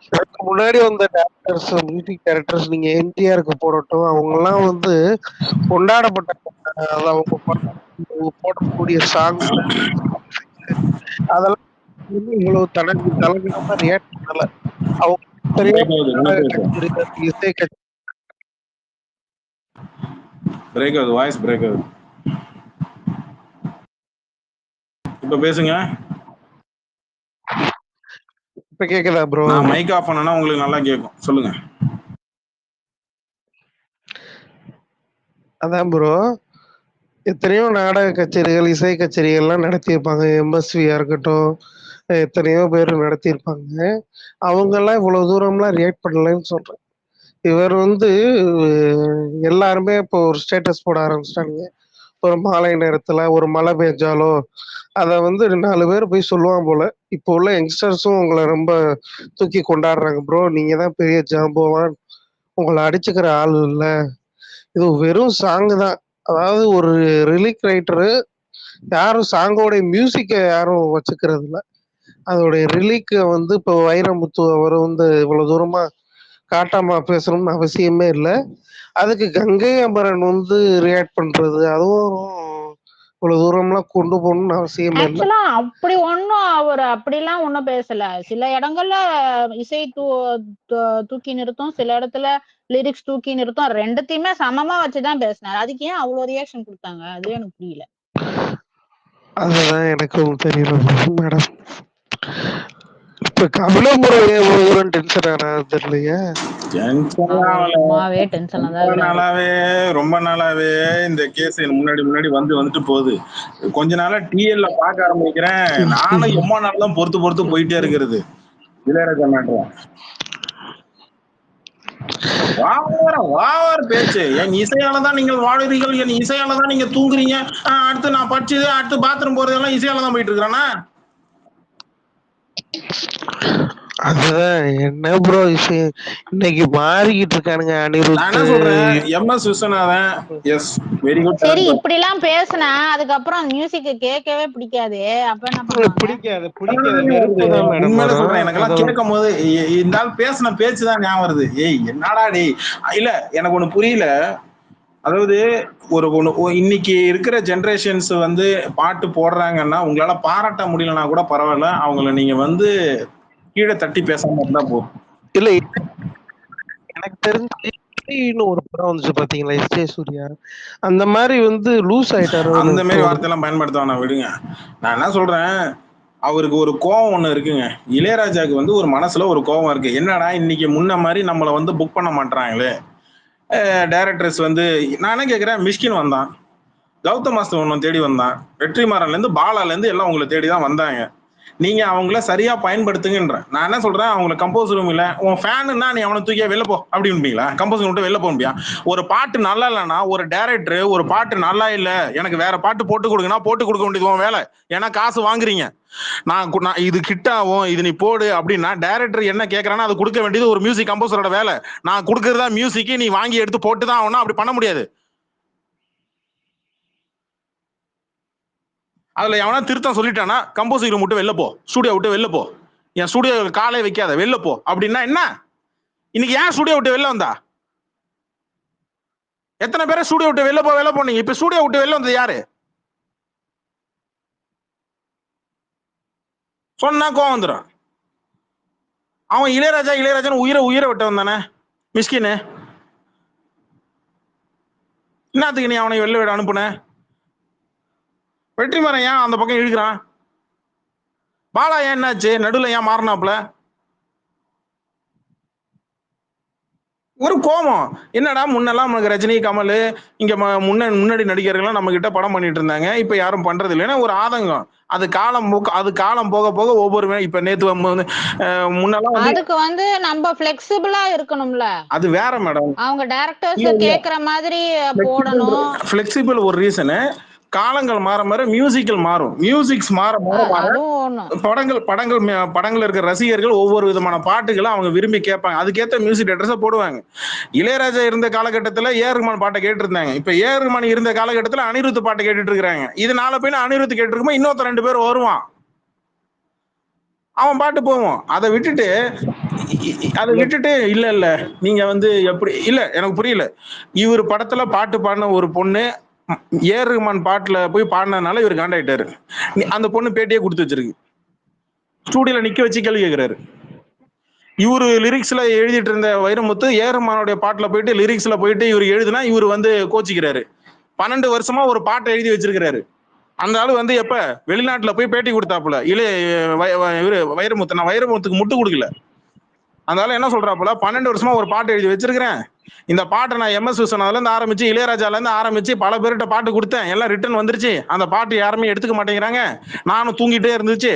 இதுக்கு முன்னாடி வந்த டேரக்டர்ஸ், மியூசிக் டைரக்டர்ஸ், நீங்க எம்ஜிஆருக்கு போடட்டும், அவங்க எல்லாம் வந்து கொண்டாடப்பட்ட அவங்க போடக்கூடிய சாங் அதெல்லாம் வந்து இவ்வளவு தலைகணமா ரியாக்ட் பண்ணல. அவங்க இசை பிரேக் ஆகுது, வாய்ஸ் பிரேக் ஆகுது. இப்ப பேசுங்க. இப்ப கேக்குதா ப்ரோ? நான் மைக் ஆஃப் பண்ணனா உங்களுக்கு நல்லா கேட்கும், சொல்லுங்க. அதான் ப்ரோ, எத்தனையோ நாடக கச்சேரிகள், இசை கச்சேரிகள்லாம் நடத்தியிருப்பாங்க. எம்எஸ்வியா இருக்கட்டும், எத்தனையோ பேர் நடத்தியிருப்பாங்க. அவங்கெல்லாம் இவ்வளவு தூரம்லாம் ரியாக்ட் பண்ணலன்னு சொல்றேன். இவர் வந்து எல்லாருமே இப்போ ஒரு ஸ்டேட்டஸ் போட ஆரம்பிச்சிட்டாங்க. ஒரு மாலை நேரத்துல ஒரு மழை பெஞ்சாலோ அதை வந்து 4 பேர் போய் சொல்லுவான் போல. இப்போ உள்ள யங்ஸ்டர்ஸும் உங்களை ரொம்ப தூக்கி கொண்டாடுறாங்க. ப்ரோ நீங்க தான் பெரிய ஜாம்பவான், உங்களை அடிச்சுக்கிற ஆள் இல்ல, இது வெறும் சாங் தான். அதாவது ஒரு ரிலிக் ரைட்டரு யாரும் சாங்கோட மியூசிக்கை யாரும் வச்சுக்கிறது இல்லை. அதோடைய ரிலிக்க வந்து இப்போ வைரமுத்து அவர் வந்து இவ்வளவு தூரமா காட்டாம பேசணும்னு அவசியமே இல்லை. அதுக்கு கங்கை அமரன் வந்து ரியாக்ட் பண்றது அதுவும் இவ்வளவு தூரம்லாம் கொண்டு போகணும்னு அவசியமே இல்லை. ஆக்சுவலா அப்படி ஒண்ணும் அவர் அப்படிலாம் ஒண்ணும் பேசல. சில இடங்கள்ல இசை தூக்கி நிறுத்தும், சில இடத்துல லிரிக்ஸ் தூக்கி நிறுத்தும். ரெண்டுத்தையுமே சமமா வச்சுதான் பேசினாரு. அதுக்கு ஏன் அவ்வளவு ரியாக்ஷன் கொடுத்தாங்க, அதுவே எனக்கு புரியல. அதுதான் எனக்கும் தெரியல மேடம். இப்ப கபிலமுறை டென்ஷன் ஆனாது தெரியலையே. ரொம்ப நாளாவே இந்த கேஸ் முன்னாடி வந்துட்டு போகுது. கொஞ்ச நாளா டிஎல்ல பார்க்க ஆரம்பிக்கிறேன். நானும் எம்மா நாள் தான் பொறுத்து போயிட்டே இருக்கிறது. இளையராஜா மேட்டர் வாவார் பேச்சு. என் இசையாலதான் நீங்கள் வாழுறீர்கள், என் இசையாலதான் நீங்க தூங்குறீங்க, அடுத்து நான் படிச்சது, அடுத்து பாத்ரூம் போறதெல்லாம் இசையாலதான் போயிட்டு இருக்கிறானா? அதுதான் என்ன ப்ரோ விஷயம், இன்னைக்கு மாறிக்கிட்டு இருக்கானுங்க அனிருத். நான் என்ன சொல்றேன், MS Viswanathan yes very good. சரி இப்படி எல்லாம் பேசினா அதுக்கப்புறம் மியூசிக் கேட்கவே பிடிக்காது. அப்ப என்ன பிடிக்காது உண்மையில சொல்றேன். எனக்கெல்லாம் கேட்கும் போது இந்த ஆள் பேசின பேச்சுதான் ஞாபகம் வருது. ஏய் என்னடா டேய், இல்ல எனக்கு ஒண்ணு புரியல. அதாவது இன்னைக்கு இருக்கிற ஜெனரேஷன்ஸ் வந்து பாட்டு போடுறாங்கன்னா உங்களால பாராட்ட முடியலன்னா கூட பரவாயில்ல, அவங்கள நீங்க வந்து கீழே தட்டி பேசாம இருந்தா போதும். இல்ல எனக்கு தெரிஞ்சு ஒரு படம் வந்துச்சு பாத்தீங்களா, எஸ்.ஜே. சூர்யா, அந்த மாதிரி வந்து லூஸ் ஆயிட்டாரு. அந்த மாதிரி வார்த்தை எல்லாம் பயன்படுத்த வேணாம், விடுங்க. நான் என்ன சொல்றேன், அவருக்கு ஒரு கோவம் ஒண்ணு இருக்குங்க. இளையராஜாவுக்கு வந்து ஒரு மனசுல ஒரு கோவம் இருக்கு. என்னடா இன்னைக்கு முன்ன மாதிரி நம்மளை வந்து புக் பண்ண மாட்டாங்களே டைரக்டர்ஸ் வந்து. நான் என்ன கேட்கிறேன், மிஷ்கின் வந்தான், கௌதம் மாஸ்டர் ஒன்னும் தேடி வந்தான், வெற்றிமாறன்ல இருந்து பாலால இருந்து எல்லாம் உங்களை தேடி தான் வந்தாங்க. நீங்க அவங்கள சரியா பயன்படுத்துங்கன்ற. நான் என்ன சொல்றேன், அவங்களை கம்போஸ் ரூம் இல்ல உன் ஃபேனுன்னா நீ அவனை தூக்கியா வெளில போ அப்படின்பீங்களா? கம்போஸ் ரூம் வெளில போக முடியா? ஒரு பாட்டு நல்லா இல்லைன்னா ஒரு டைரக்டர் ஒரு பாட்டு நல்லா இல்ல எனக்கு வேற பாட்டு போட்டு கொடுங்கன்னா போட்டு கொடுக்க வேண்டியது வேலை. ஏன்னா காசு வாங்குறீங்க. நான் இது கிட்டாவும் இது நீ போடு அப்படின்னா டைரக்டர் என்ன கேட்கறான்னா அது கொடுக்க வேண்டியது ஒரு மியூசிக் கம்போசரோட வேலை. நான் கொடுக்கறதா மியூசிக், நீ வாங்கி எடுத்து போட்டு தான் ஆகணும். அப்படி பண்ண முடியாது. அதுல எவனா திருத்தம் சொல்லிட்டானா கம்போசிங் ரூம் விட்டு வெளில போ, ஸ்டுடியோ விட்டு வெளில போ, என் ஸ்டுடியோ காலை வைக்காத வெளில போ அப்படின்னா என்ன? இன்னைக்கு ஏன் ஸ்டுடியோ விட்டு வெளில வந்தா? எத்தனை பேரை ஸ்டுடியோ விட்டு வெளில போனீங்க? இப்ப ஸ்டுடியோ விட்டு வெளில வந்தது யாரு? சொன்னா கோவம் வந்துடும். அவன் இளையராஜான்னு உயிரை விட்டவன் தானே மிஸ்கின்னு. என்னத்துக்கு நீ அவனை வெளில விட அனுப்புன? வெற்றிமாறன் ஏன் அந்த பக்கம் இழுக்கிறான்? பாலா ஏன் என்னாச்சு, நடுவில் ஏன் மாறினாப்ல? ஒரு கோபம். என்னடா முன்னெல்லாம் நமக்கு ரஜினி, கமல் இங்க முன்னாடி நடிகர்கள்லாம் நம்ம கிட்ட படம் பண்ணிட்டு இருந்தாங்க, இப்ப யாரும் பண்றது இல்லைன்னா ஒரு ஆதங்கம். அது காலம் போக போக ஒவ்வொரு இப்ப நேத்து முன்னெல்லாம் வந்து அதுக்கு வந்து நம்ம ஃபிளெக்சிபிளா இருக்கணும்ல. அது வேற மேடம். அவங்க டைரக்டர்ஸ் கேக்குற மாதிரி போடணும். ஃபிளெக்சிபிள் ஒரு ரீசன். காலங்கள் மாற மாற மியூசிக்கல் மாறும். மியூசிக்ஸ் மாற படங்கள் இருக்கிற ரசிகர்கள் ஒவ்வொரு விதமான பாட்டுகளை அவங்க விரும்பி கேட்பாங்க. அதுக்கேற்ற மியூசிக் டைரக்டர்ஸ் போடுவாங்க. இளையராஜா இருந்த காலகட்டத்தில் ஏஆர் ரஹ்மான் பாட்டை கேட்டு இருந்தாங்க. இப்ப ஏஆர் ரஹ்மான் இருந்த காலகட்டத்தில் அனிருத் பாட்டை கேட்டுட்டு இருக்காங்க. இதனால போய் அனிருத் கேட்டு இருக்கும்போது இன்னொருத்த 2 பேர் வருவான், அவன் பாட்டு போவோம். அதை விட்டுட்டு இல்ல நீங்க வந்து எப்படி இல்ல எனக்கு புரியல. இவர் படத்துல பாட்டு பாடின ஒரு பொண்ணு ஏஆர் ரஹ்மான் பாட்டுல போய் பாடினதுனால இவர் காண்டாயிட்டாரு. அந்த பொண்ணு பேட்டியே கொடுத்து வச்சிருக்கு. ஸ்டூடியோல நிக்க வச்சு கேள்வி கேட்கிறாரு. இவரு லிரிக்ஸ்ல எழுதிட்டு இருந்த வைரமுத்து ஏஆர் ரஹ்மானுடைய பாட்டுல போயிட்டு லிரிக்ஸ்ல போயிட்டு இவர் எழுதுனா இவர் வந்து கோச்சிக்கிறாரு. 12 வருஷமா ஒரு பாட்டை எழுதி வச்சிருக்கிறாரு. அந்த ஆளு வந்து எப்ப வெளிநாட்டுல போய் பேட்டி கொடுத்தாப்புல வைரமுத்து, நான் வைரமுத்துக்கு முட்டு கொடுக்கல. அந்த ஆளு என்ன சொல்றாப்புல, 12 வருஷமா ஒரு பாட்டு எழுதி வச்சிருக்கிறேன். இந்த பாட்டை நான் எம்எஸ் விஸ்வநாதன்ல இருந்து ஆரம்பிச்சு இளையராஜால இருந்து ஆரம்பிச்சு பல பேர்கிட்ட பாட்டு கொடுத்தேன். எல்லாம் ரிட்டர்ன் வந்துருச்சு. அந்த பாட்டு யாருமே எடுத்துக்க மாட்டேங்கிறாங்க. நானும் தூங்கிட்டே இருந்துச்சு.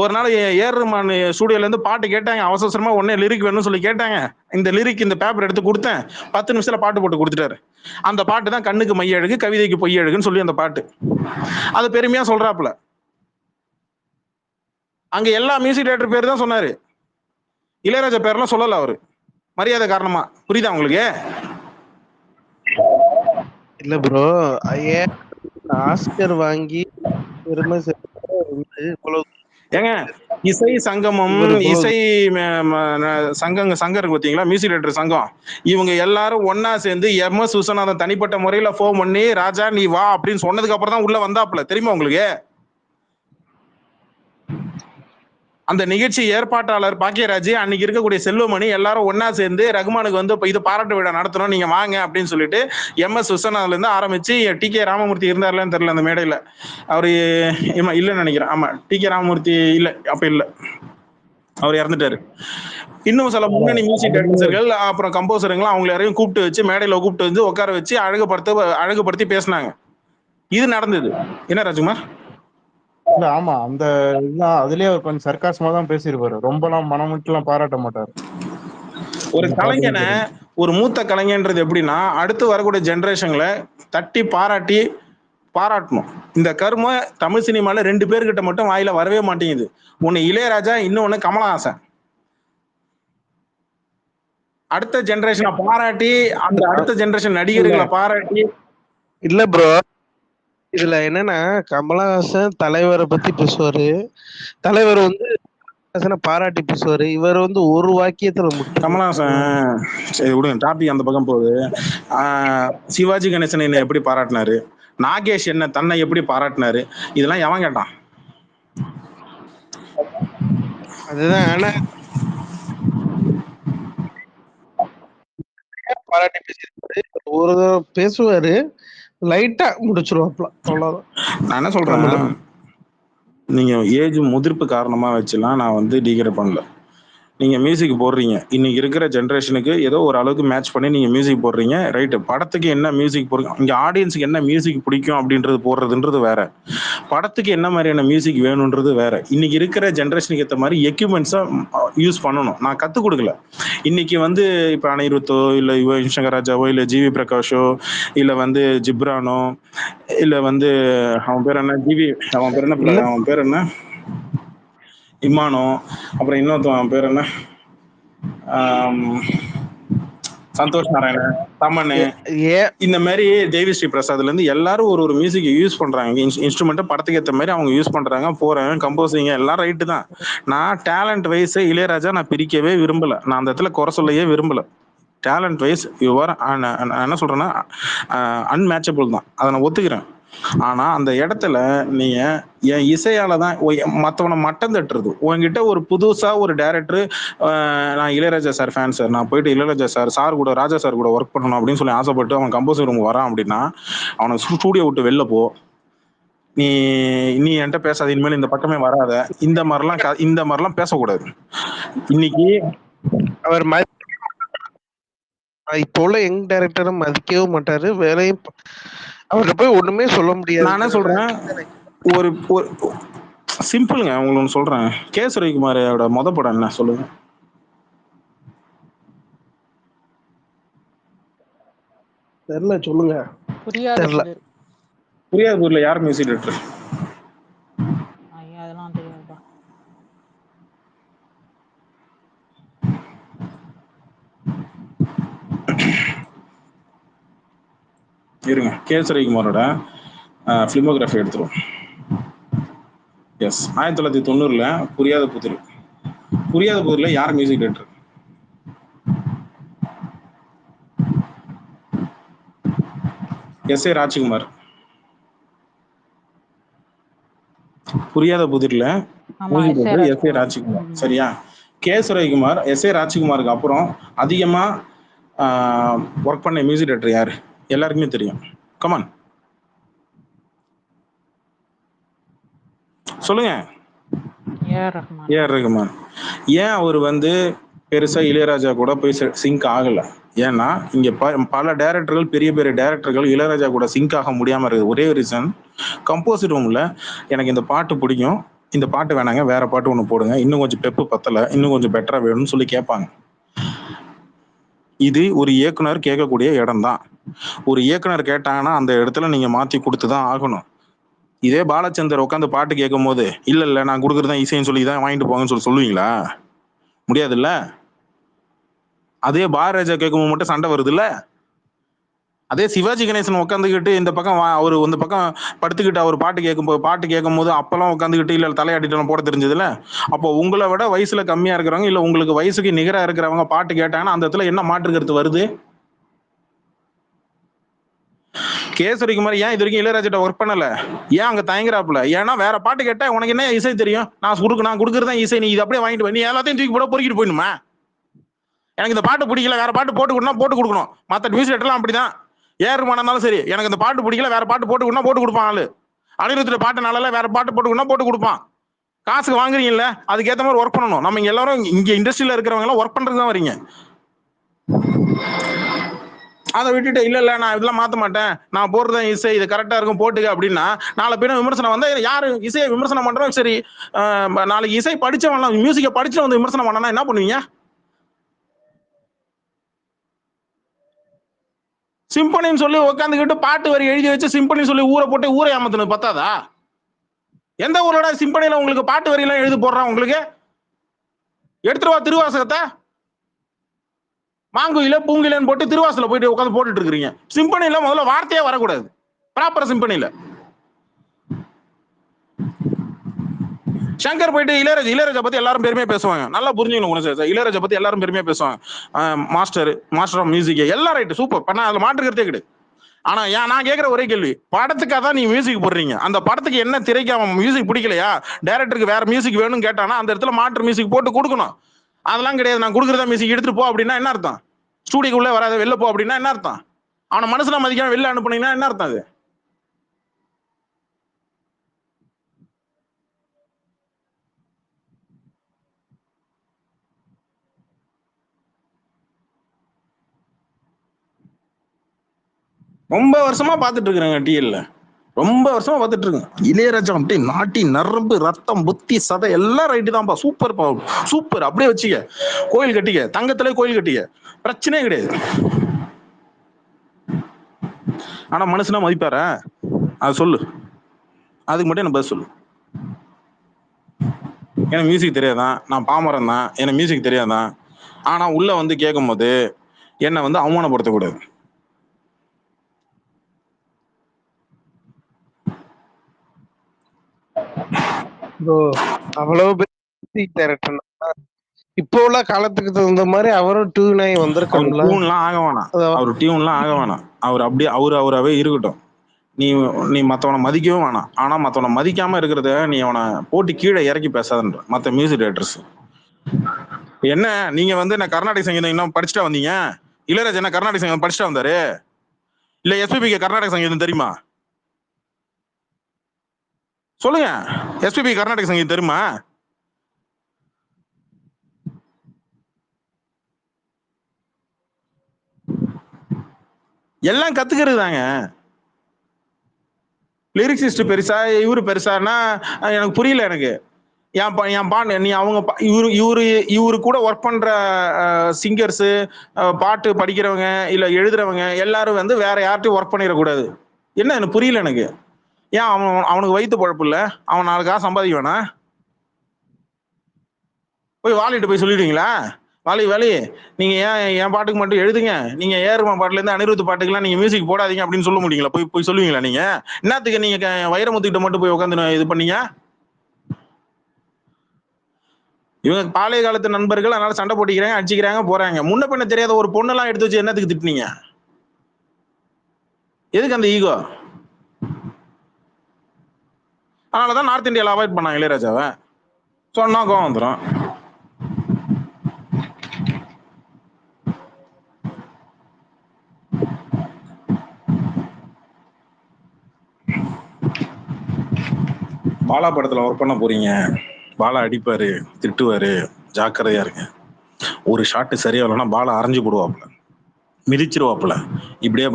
ஒரு நாள் ஏஆர் ரஹ்மான் ஸ்டூடியோல இருந்து பாட்டு கேட்டாங்க. அவசரமா உடனே லிரிக் வேணும்னு சொல்லி கேட்டாங்க. இந்த லிரிக் இந்த பேப்பர் எடுத்து கொடுத்தேன். 10 நிமிஷத்துல பாட்டு போட்டு கொடுத்துட்டாரு. அந்த பாட்டு தான் கண்ணுக்கு மைய அழகு, கவிதைக்கு பொய் அழகுன்னு சொல்லி அந்த பாட்டு. அது பெருமையா சொல்றாப்புல. அங்க எல்லா மியூசிக் டைரக்டர் பேர் தான் சொன்னாரு. இளையராஜா பேர்லாம் சொல்லல அவரு, மரியாதை காரணமா. புரியுதா உங்களுக்கு? இல்ல ப்ரோ, ஆஸ்கர் வாங்கி பெருமை ஏங்க இசை சங்கமம், இசை சங்கம் இருக்கு பாத்தீங்களா, மியூசிக் டைரக்டர் சங்கம். இவங்க எல்லாரும் ஒன்னா சேர்ந்து எம்எஸ் விஸ்வநாதன் தனிப்பட்ட முறையில போன் பண்ணி ராஜா நீ வா அப்படின்னு சொன்னதுக்கு அப்புறம் தான் உள்ள வந்தாப்புல. தெரியுமா உங்களுக்கு? அந்த நிகழ்ச்சி ஏற்பாட்டாளர் பாக்கியராஜ், அன்னைக்கு இருக்கக்கூடிய செல்வமணி எல்லாரும் ஒன்னா சேர்ந்து ரகுமானுக்கு வந்து இது பாராட்டு விழா நடத்தணும், நீங்க வாங்க அப்படின்னு சொல்லிட்டு எம்எஸ் விஸ்வநாதன்ல இருந்து ஆரம்பிச்சு டி.கே. ராமமூர்த்தி இருந்தார்லன்னு தெரியல அந்த மேடையில. அவரு இல்லைன்னு நினைக்கிறேன். ஆமா, டி.கே. ராமமூர்த்தி இல்ல, அப்ப இல்ல, அவர் இறந்துட்டாரு. இன்னும் சில முன்னணி மியூசிக் டைரக்டர்கள் அப்புறம் கம்போசருங்களாம் அவங்க எல்லாரையும் கூப்பிட்டு வச்சு மேடையில கூப்பிட்டு வந்து உட்கார வச்சு அழகுபடுத்தி பேசினாங்க. இது நடந்தது. என்ன ராஜ்குமார்? இல்ல ஆமா, அந்த இதுதான் அதுலயே அவர் கொஞ்சம் சர்க்காசமா தான் பேசியிருப்பாரு. ரொம்பலாம் மனமுட்டுலாம் பாராட்ட மாட்டாரு. ஒரு கலைஞனை, ஒரு மூத்த கலைஞன்றது எப்படின்னா அடுத்து வரக்கூடிய ஜெனரேஷன்ல தட்டி பாராட்டணும். இந்த கருமை தமிழ் சினிமால 2 பேர்கிட்ட மட்டும் வாயில வரவே மாட்டேங்குது. ஒன்னு இளையராஜா, இன்னொன்னு கமலஹாசன். அடுத்த ஜெனரேஷனை பாராட்டி, அந்த அடுத்த ஜெனரேஷன் நடிகர்களை பாராட்டி. இல்ல ப்ரோ, இதுல என்னன்னா கமலஹாசன் தலைவரை பத்தி பேசுவாரு, தலைவர் வந்து பாராட்டி பேசுவாரு. இவர் வந்து ஒரு வாக்கியத்துல கமலஹாசன் சரி விடுங்க, டாபிக் அந்த பக்கம் போகுது. சிவாஜி கணேசன் என்ன எப்படி பாராட்டினாரு, நாகேஷ் என்ன தன்னை எப்படி பாராட்டினாரு, இதெல்லாம் எவன் கேட்டான்? அதுதான். ஆனா பாராட்டி பேசியிருப்பாரு, ஒரு தடவை பேசுவாரு, லைட்டா முடிச்சிருவாப்ல, அவ்வளவுதான். நான் என்ன சொல்றேன், நீங்க ஏஜ் முதிர்ப்பு காரணமா வச்சுலாம் நான் வந்து டிகிரேட் பண்ணல. நீங்க மியூசிக் போடுறீங்க, இன்னைக்கு இருக்கிற ஜென்ரேஷனுக்கு ஏதோ ஒரு அளவுக்கு மேட்ச் பண்ணி நீங்க மியூசிக் போடுறீங்க, ரைட்டு. படத்துக்கு என்ன மியூசிக் போடுறீங்க, இங்க ஆடியன்ஸுக்கு என்ன மியூசிக் பிடிக்கும் அப்படின்றது போடுறதுன்றது வேற, படத்துக்கு என்ன மாதிரியான மியூசிக் வேணுன்றது வேற. இன்னைக்கு இருக்கிற ஜென்ரேஷனுக்கு ஏற்ற மாதிரி எக்யூப்மெண்ட்ஸை யூஸ் பண்ணணும். நான் கற்றுக் கொடுக்கல. இன்னைக்கு வந்து இப்போ அனிருத்தோ இல்லை யுவன் சங்கர் ராஜாவோ இல்லை ஜிவி பிரகாஷோ இல்லை வந்து ஜிப்ரானோ இல்லை வந்து அவன் பேர் என்ன இமானோ, அப்புறம் இன்னொருத்தவன் பேர் என்ன சந்தோஷ் நாராயணன், தமன், இந்த மாதிரி தேவிஸ்ரீ பிரசாத்ல இருந்து எல்லாரும் ஒரு மியூசிக் யூஸ் பண்றாங்க. இன்ஸ்ட்ருமெண்ட்டை படத்துக்கு ஏற்ற மாதிரி அவங்க யூஸ் பண்றாங்க, போறேன் கம்போசிங் எல்லாம் ரைட்டு தான். நான் டேலண்ட் வைஸ் இளையராஜா நான் பிரிக்கவே விரும்பல, நான் அந்த இடத்துல குறை சொல்லவே விரும்பல. டேலண்ட் வைஸ் யுவர் என்ன சொல்றேன்னா அன்மேட்சபிள் தான், அதை நான் ஒத்துக்கிறேன். ஆனா அந்த இடத்துல நீங்க என் இசையால தான் மற்றவனை மட்டம் தட்டுறது. உங்ககிட்ட ஒரு புதுசா ஒரு டைரக்டர், நான் இளையராஜா சார் ஃபேன் சார், நான் போயிட்டு இளையராஜா சார் கூட ராஜா சார் கூட ஒர்க் பண்ணணும் அப்படின்னு சொல்லி ஆசைப்பட்டு அவன் கம்போசர் ரூம் வரான் அப்படின்னா அவனை ஸ்டூடியோ விட்டு வெளில போ, நீ என்கிட்ட பேசாத, இனிமேல் இந்த பக்கமே வராத, இந்த மாதிரிலாம் பேசக்கூடாது. இன்னைக்கு அவர் இப்போ உள்ள யங் டைரக்டரை மதிக்கவே மாட்டாரு. வேலையும் அவர்கிட்ட போய் ஒண்ணுமே சொல்ல முடியாது. நான் என்ன சொல்றேன், ஒரு சிம்பிளுங்க. உங்களுக்கு ஒன்று சொல்றேன். கே. ரவிக்குமாரோட படம் என்ன சொல்லுங்க? தெரியல, சொல்லுங்க. தெரியல. புரியாத ஊர்ல யார் மியூசிக் டைரக்டர்? அதெல்லாம் தெரியாதுப்பா. இருங்க, கே. ரவிக்குமாரோட ஃபிலிமோகிராஃபி எடுத்துருவோம். எஸ், 1990 புரியாத புதிர். புரியாத புதிர்ல யார் மியூசிக் டைரக்டர்? எஸ். ஏ. ராஜ்குமார். புரியாத புதிர்ல மியூசிக் டைரக்டர் எஸ். ஏ. ராஜ்குமார். சரியா? கே. ரவிக்குமார் எஸ். ஏ. ராஜ்குமாருக்கு அப்புறம் அதிகமா ஒர்க் பண்ண மியூசிக் டைரக்டர் யாரு? எல்லாருக்குமே தெரியும். கமான் சொல்லுங்க. ஏஆர் ரஹ்மான். ஏன் அவர் பெருசா இளையராஜா கூட போய் சிங்க் ஆகல? ஏன்னா இங்க பல டைரக்டர்கள், பெரிய பெரிய டைரக்டர்கள் இளையராஜா கூட சிங்க் ஆக முடியாம இருக்குது. ஒரே ரீசன், கம்போசிட் ரூம்ல எனக்கு இந்த பாட்டு பிடிக்கும், இந்த பாட்டு வேணாங்க, வேற பாட்டு ஒன்று போடுங்க, இன்னும் கொஞ்சம் பெப்பு பத்தல, இன்னும் கொஞ்சம் பெட்டரா வேணும்னு சொல்லி கேட்பாங்க. இது ஒரு இயக்குனர் கேட்கக்கூடிய இடம் தான். ஒரு இயக்குனர் கேட்டாங்கன்னா அந்த இடத்துல நீங்க மாத்தி கொடுத்துதான் ஆகணும். இதே பாலச்சந்தர் உட்காந்து பாட்டு கேட்கும் போது இல்ல நான் கொடுக்குறதான் இசைன்னு சொல்லி தான் வாங்கிட்டு போங்கன்னு சொல்லுவீங்களா? முடியாதுல்ல. அதே பாரராஜா கேட்கும்போது மட்டும் சண்டை வருது இல்ல. அதே சிவாஜி கணேசன் உட்காந்துக்கிட்டு இந்த பக்கம் அவரு இந்த பக்கம் படுத்துக்கிட்டு அவர் பாட்டு கேட்கும் போது அப்பெல்லாம் உட்காந்துக்கிட்டு இல்ல தலையாட்டிட்டு போட தெரிஞ்சதுல. அப்போ உங்களை விட வயசுல கம்மியா இருக்கிறவங்க, இல்ல உங்களுக்கு வயசுக்கு நிகரா இருக்கிறவங்க பாட்டு கேட்டாங்கன்னா அந்த இடத்துல என்ன மாற்று கருத்து வருது? கே. ரவிக்குமார் ஏன் இது வரைக்கும் இளையராஜா ஒர்க் பண்ணல? ஏன் அங்க தயங்குறாப்புல? ஏன்னா வேற பாட்டு கேட்டா உனக்கு என்ன இசை தெரியும்? நான் கொடுக்குறதான் இசை, நீ இது அப்படியே வாங்கிட்டு போய் நீ எல்லாத்தையும் தூக்கி போட பொறுக்கிட்டு போயிடுமா? எனக்கு இந்த பாட்டு பிடிக்கல, வேற பாட்டு போட்டு கொடுக்கணும். மற்ற மியூசிக் டைரக்டர்லாம் அப்படிதான். ஏஆர் இருந்தாலும் சரி, எனக்கு இந்த பாட்டு பிடிக்கல, வேற பாட்டு போட்டு கொடுப்பான் ஆளு. அனிருத்துல பாட்டு நல்லா வேற பாட்டு போட்டு கொடுப்பான். காசுக்கு வாங்குறீங்கல்ல, அதுக்கேற்ற மாதிரி ஒர்க் பண்ணணும். நம்ம இங்க எல்லாரும் இங்க இண்டஸ்ட்ரியில இருக்கிறவங்க எல்லாம் ஒர்க் பண்றதுக்கு தான் வரீங்க. அதை விட்டுட்டு இல்ல நான் இதெல்லாம் மாத்த மாட்டேன், நான் போடுறேன் இசை, இது கரெக்டா இருக்கும் போட்டுக்க அப்படின்னா நாளை பேரும் விமர்சனம் வந்தா யாரு இசையை விமர்சனம் பண்றோம்? சரி, நாளைக்கு இசை படிச்சவன், மியூசிக்கை படிச்சு விமர்சனம் பண்ணனா என்ன பண்ணுவீங்க? சிம்பனின்னு சொல்லி உட்காந்துக்கிட்டு பாட்டு வரி எழுதி வச்சு சிம்பனி சொல்லி ஊரை போட்டு ஊரை ஏமாத்தணும் பத்தாதா? எந்த ஊரோட சிம்பனியில உங்களுக்கு பாட்டு வரி எல்லாம் எழுதி போடுறான்? உங்களுக்கு எடுத்துருவா திருவாசகத்தை, மாங்குயில பூங்கிலன்னு போட்டு திருவாசல போயிட்டு உட்காந்து போட்டுட்டு இருக்கிறீங்க. சிம்பனியில முதல்ல வார்த்தையே வரக்கூடாது. ப்ராப்பர் சிம்பனியில சங்கர் போயிட்டு இளையராஜா பத்தி எல்லாரும் பெருமையா பேசுவாங்க. நல்லா புரிஞ்சுக்கணும், இளையராஜா பத்தி எல்லாரும் பெருமையா பேசுவாங்க. மாஸ்டர் ஆஃப் மியூசிக் எல்லாம் ரைட்டு, சூப்பர் பண்ண, அதுல மாற்றுக்கிறதே கிடையாது. ஆனா நான் கேட்கிற ஒரே கேள்வி, படத்துக்காக தான் நீ மியூசிக் போடுறீங்க, அந்த படத்துக்கு என்ன திரைக்கு அவன் மியூசிக் பிடிக்கலையா, டைரக்டருக்கு வேற மியூசிக் வேணும்னு கேட்டானா அந்த இடத்துல மாற்று மியூசிக் போட்டு கொடுக்கணும். அதெல்லாம் கிடையாது. நான் கொடுக்குறதா மியூசிக் எடுத்துட்டு போ அப்படின்னா என்ன அர்த்தம்? ஸ்டூடியோக்குள்ளே வராத வெளில போ அப்படின்னா என்ன அர்த்தம்? அவனை மனசுல மதிக்காம வெளில அனுப்புனீங்கன்னா என்ன அர்த்தம்? அது ரொம்ப வருஷமா பாத்துட்டு இருக்கிறேங்க டிஎல்ல, ரொம்ப வருஷமா பார்த்துட்டு இருக்கேன். இளையராஜா அப்படியே நாட்டி நரம்பு ரத்தம் புத்தி சதை எல்லாம் ரைட்டு தான்ப்பா, சூப்பர் சூப்பர், அப்படியே வச்சுக்க, கோயில் கட்டிக்க, தங்கத்திலே கோயில் கட்டிக்க, பிரச்சனையே கிடையாது. ஆனா மனுஷனா மதிப்பார? அது சொல்லு, அதுக்கு மட்டும் என்ன பதில் சொல்லு. எனக்கு மியூசிக் தெரியாதான், நான் பாமரன் தான், எனக்கு மியூசிக் தெரியாதான், ஆனா உள்ள கேட்கும் போது என்னை அவமானப்படுத்தக்கூடாது. அவ்வளவு இப்போ உள்ள காலத்துக்கு தகுந்த மாதிரி அவரும் டியூன் ஆகி வந்திருக்காருல. டியூன்லாம் ஆக வேணாம், அவர் டியூன்லாம் ஆக வேணாம், அவர் அப்படியே அவராவே இருக்கட்டும். நீ மற்றவனை மதிக்கவும் வேணாம். ஆனா மற்றவனை மதிக்காம இருக்கிறத நீ அவனை போட்டு கீழே இறக்கி பேசாதன்ற மற்ற மியூசிக் டைரக்டர்ஸ். என்ன நீங்க நான் கர்நாடக சங்கீதம் இன்னும் படிச்சுட்டா வந்தீங்க? இளையராஜா என்ன கர்நாடக சங்கீதம் படிச்சுட்டா வந்தாரு? இல்ல எஸ்பிபிக்கு கர்நாடக சங்கீதம் தெரியுமா? சொல்லுங்க, எஸ்பிபி கர்நாடக சங்கீதம் தெரியுமா? எல்லாம் கத்துக்கிறது தாங்க. லிரிக்ஸிஸ்ட் பெருசா இவரு பெருசானா எனக்கு புரியல. எனக்கு என் பாட்டு நீ அவங்க இவரு கூட ஒர்க் பண்ற சிங்கர்ஸ், பாட்டு படிக்கிறவங்க இல்ல எழுதுறவங்க எல்லாரும் வந்து வேற யார்ட்டையும் ஒர்க் பண்ணிடக்கூடாது. என்ன எனக்கு புரியல. எனக்கு ஏன் அவனுக்கு வயிற்று பழப்பு இல்ல? அவன் 4 காசு சம்பாதிக்க வேணா? போய் வாலிட்டு போய் சொல்லிடுவீங்களா? வாலி நீங்க ஏன் என் பாட்டுக்கு மட்டும் எழுதுங்க, நீங்க ஏறுமா பாட்டுல இருந்து அனிருத் பாட்டுக்கெல்லாம் நீங்க மியூசிக் போடாதீங்க அப்படின்னு சொல்ல முடியுங்களா? போய் சொல்லுவீங்களா? நீங்க என்னத்துக்கு நீங்க வைரமுத்துக்கிட்ட மட்டும் போய் உட்காந்து இது பண்ணீங்க? இவங்க பாளைய காலத்து நண்பர்கள், அதனால சண்டை போட்டிக்கிறாங்க, அடிச்சுக்கிறாங்க, போறாங்க. முன்ன பின்ன தெரியாத ஒரு பொண்ணெல்லாம் எடுத்து வச்சு என்னத்துக்கு திட்டுனீங்க? எதுக்கு அந்த ஈகோ? அதனாலதான் நார்த் இந்தியாவில் அவாய்ட் பண்ணாங்க இளையராஜாவை. சொன்னா கோவம் வந்துடும். பாலா படத்துல ஒர்க் பண்ண போறீங்க, பாலா அடிப்பாரு, திட்டுவாரு, ஜாக்கிரதையா இருங்க. ஒரு ஷாட்டு சரியா இல்லைன்னா பாலா அரைஞ்சு போடுவாப்புல, மிதிச்சிருவாப்புல, இப்படியே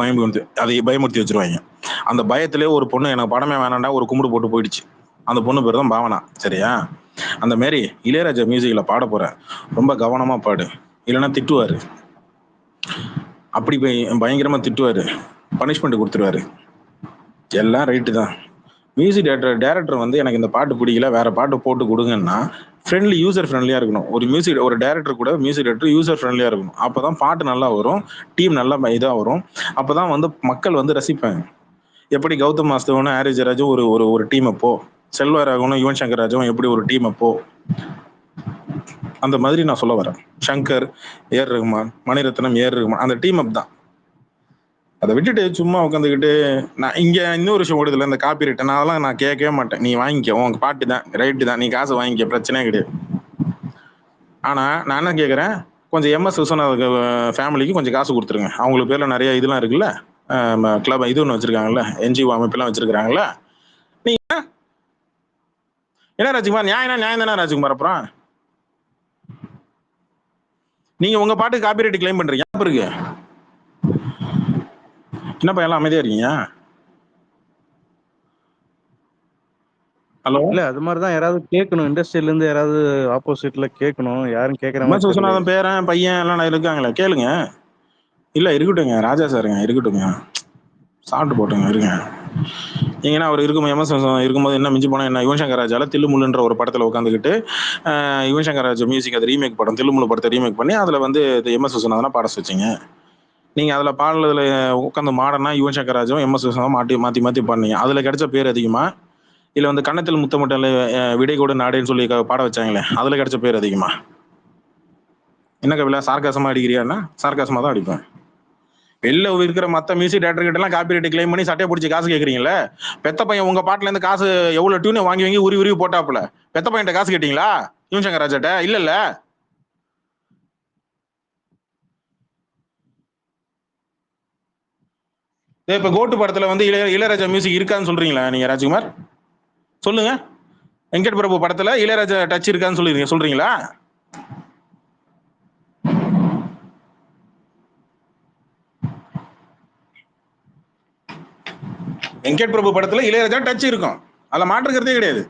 பயமுறுத்தி வச்சிருவாங்க. அந்த பயத்திலே ஒரு பொண்ணு எனக்கு படமே வேணாண்டா ஒரு கும்பிடு போட்டு போயிடுச்சு. அந்த பொண்ணு பேர் தான் பாவனா. சரியா? அந்த மாதிரி இளையராஜா மியூசிக்ல பாட போற, ரொம்ப கவனமா பாடு, இல்லைன்னா திட்டுவாரு. அப்படி பயங்கரமா திட்டுவாரு, பனிஷ்மெண்ட் கொடுத்துருவாரு. எல்லாம் ரைட்டு தான். மியூசிக் டைரக்டர் வந்து எனக்கு இந்த பாட்டு பிடிக்கல, வேற பாட்டு போட்டு கொடுங்கன்னா ஃப்ரெண்ட்லி, யூசர் ஃப்ரெண்ட்லியா இருக்கணும். ஒரு டைரக்டர் கூட மியூசிக் டைரக்டர் யூசர் ஃப்ரெண்ட்லியா இருக்கணும். அப்பதான் பாட்டு நல்லா வரும், டீம் நல்லா இதா வரும். அப்பதான் வந்து மக்கள் வந்து ரசிப்பாங்க. எப்படி கௌதம் வாசுதேவனும் ஹாரி ஜெயராஜும் ஒரு டீம் அப்போ, செல்வராகவனும் யுவன் சங்கர் ராஜும் எப்படி ஒரு டீம் அப்போ, அந்த மாதிரி நான் சொல்ல வரேன். சங்கர், ஏஆர் ரஹ்மான், மணிரத்னம், ஏஆர் ரஹ்மான், அந்த டீம் அப் தான். அதை விட்டுட்டு சும்மா உட்காந்துக்கிட்டு நான் இங்க இன்னொரு விஷயம் ஓடுதுல, இந்த காப்பி ரைட், நான் அதெல்லாம் நான் கேட்கவே மாட்டேன். நீ வாங்கிக்க, உங்க பாட்டு தான் ரைட்டு தான், நீ காசு வாங்கிக்க, பிரச்சனையே கிடையாது. ஆனா நான் என்ன கேட்கறேன், கொஞ்சம் எம்எஸ் விஸ்வநாத் ஃபேமிலிக்கு கொஞ்சம் காசு கொடுத்துருங்க. அவங்களுக்கு பேர்ல நிறைய இதெல்லாம் இருக்குல்ல, கிளப் இது ஒன்று வச்சிருக்காங்கல்ல, என்ஜிஓ அமைப்பெல்லாம் வச்சிருக்காங்கல்ல. நீங்க என்ன ராஜ்குமார், நியாயம் தானே ராஜ்குமார்? அப்புறம் நீங்க உங்க பாட்டு காப்பி ரைட் கிளைம் பண்றீங்க இருக்கு. என்னப்பா எல்லாம் அமைதியா இருக்கீங்க? ஹலோ. இல்ல அது மாதிரிதான் யாராவது கேட்கணும், இண்டஸ்ட்ரியில இருந்து யாராவது ஆப்போசிட்ல கேட்கணும். யாரும் கேட்கற எம்எஸ் மாதிரி விஸ்வநாதன் பேரன் பையன் எல்லாம் இருக்காங்களே, கேளுங்க. இல்ல இருக்கட்டுங்க, ராஜா சாருங்க இருக்கட்டுங்க, சாப்பிட்டு போட்டுங்க, இருங்க. ஏன்னா அவர் இருக்கும் எம்எஸ் இருக்கும்போது என்ன மிஞ்சி போனா என்ன, யுவன் சங்கர் ராஜால தில்லுமுல்லுன்ற ஒரு படத்துல உட்காந்துக்கிட்டு யுவன் சங்கர் ராஜா மியூசிக், அது ரீமேக் படம், தில்லுமுல்லு படத்தை ரீமேக் பண்ணி அதுல வந்து எம்எஸ் விஸ்வநாதனா பாட வச்சிங்க. நீங்க அதுல பாடல உட்காந்து மாடனா யுவன் சங்கர் ராஜாவும் எம்எஸ் விஸ்வநாதன் மாத்தி மாத்தி பாடுனீங்க. அதுல கிடைச்ச பேர் அதிகமா, இல்ல வந்து கன்னத்தில் முத்தமிட்டல விடை கூட நாடேன்னு சொல்லி பாட வச்சாங்களே, அதுல கிடைச்ச பேர் அதிகமா? என்ன கவிழா, சார்காசமா அடிக்கிறியான்னா? சார்காசமா தான் அடிப்பேன். வெளில இருக்கிற மற்ற மியூசிக் டைரக்டர் கிட்ட எல்லாம் காப்பி ரைட் கிளைம் பண்ணி சட்டையை பிடிச்சி காசு கேட்குறீங்களே, பெத்த பையன் உங்க பாட்டுல இருந்து காசு எவ்வளவு டியூனை வாங்கி உருவி போட்டாப்புல, பெத்த பையன் காசு கேட்டீங்களா யுவன் சங்கர் ராஜாட்ட? இல்ல. இப்ப கோட்டு படத்துல வந்து இளையராஜா மியூசிக் இருக்கான்னு சொல்றீங்களா நீங்க ராஜ்குமார்? சொல்லுங்க. வெங்கட் பிரபு படத்துல இளையராஜா டச் இருக்கான்னு சொல்றீங்களா? வெங்கட் பிரபு படத்துல இளையராஜா டச் இருக்கும், அதுல மாற்றுக்கிறதே கிடையாது.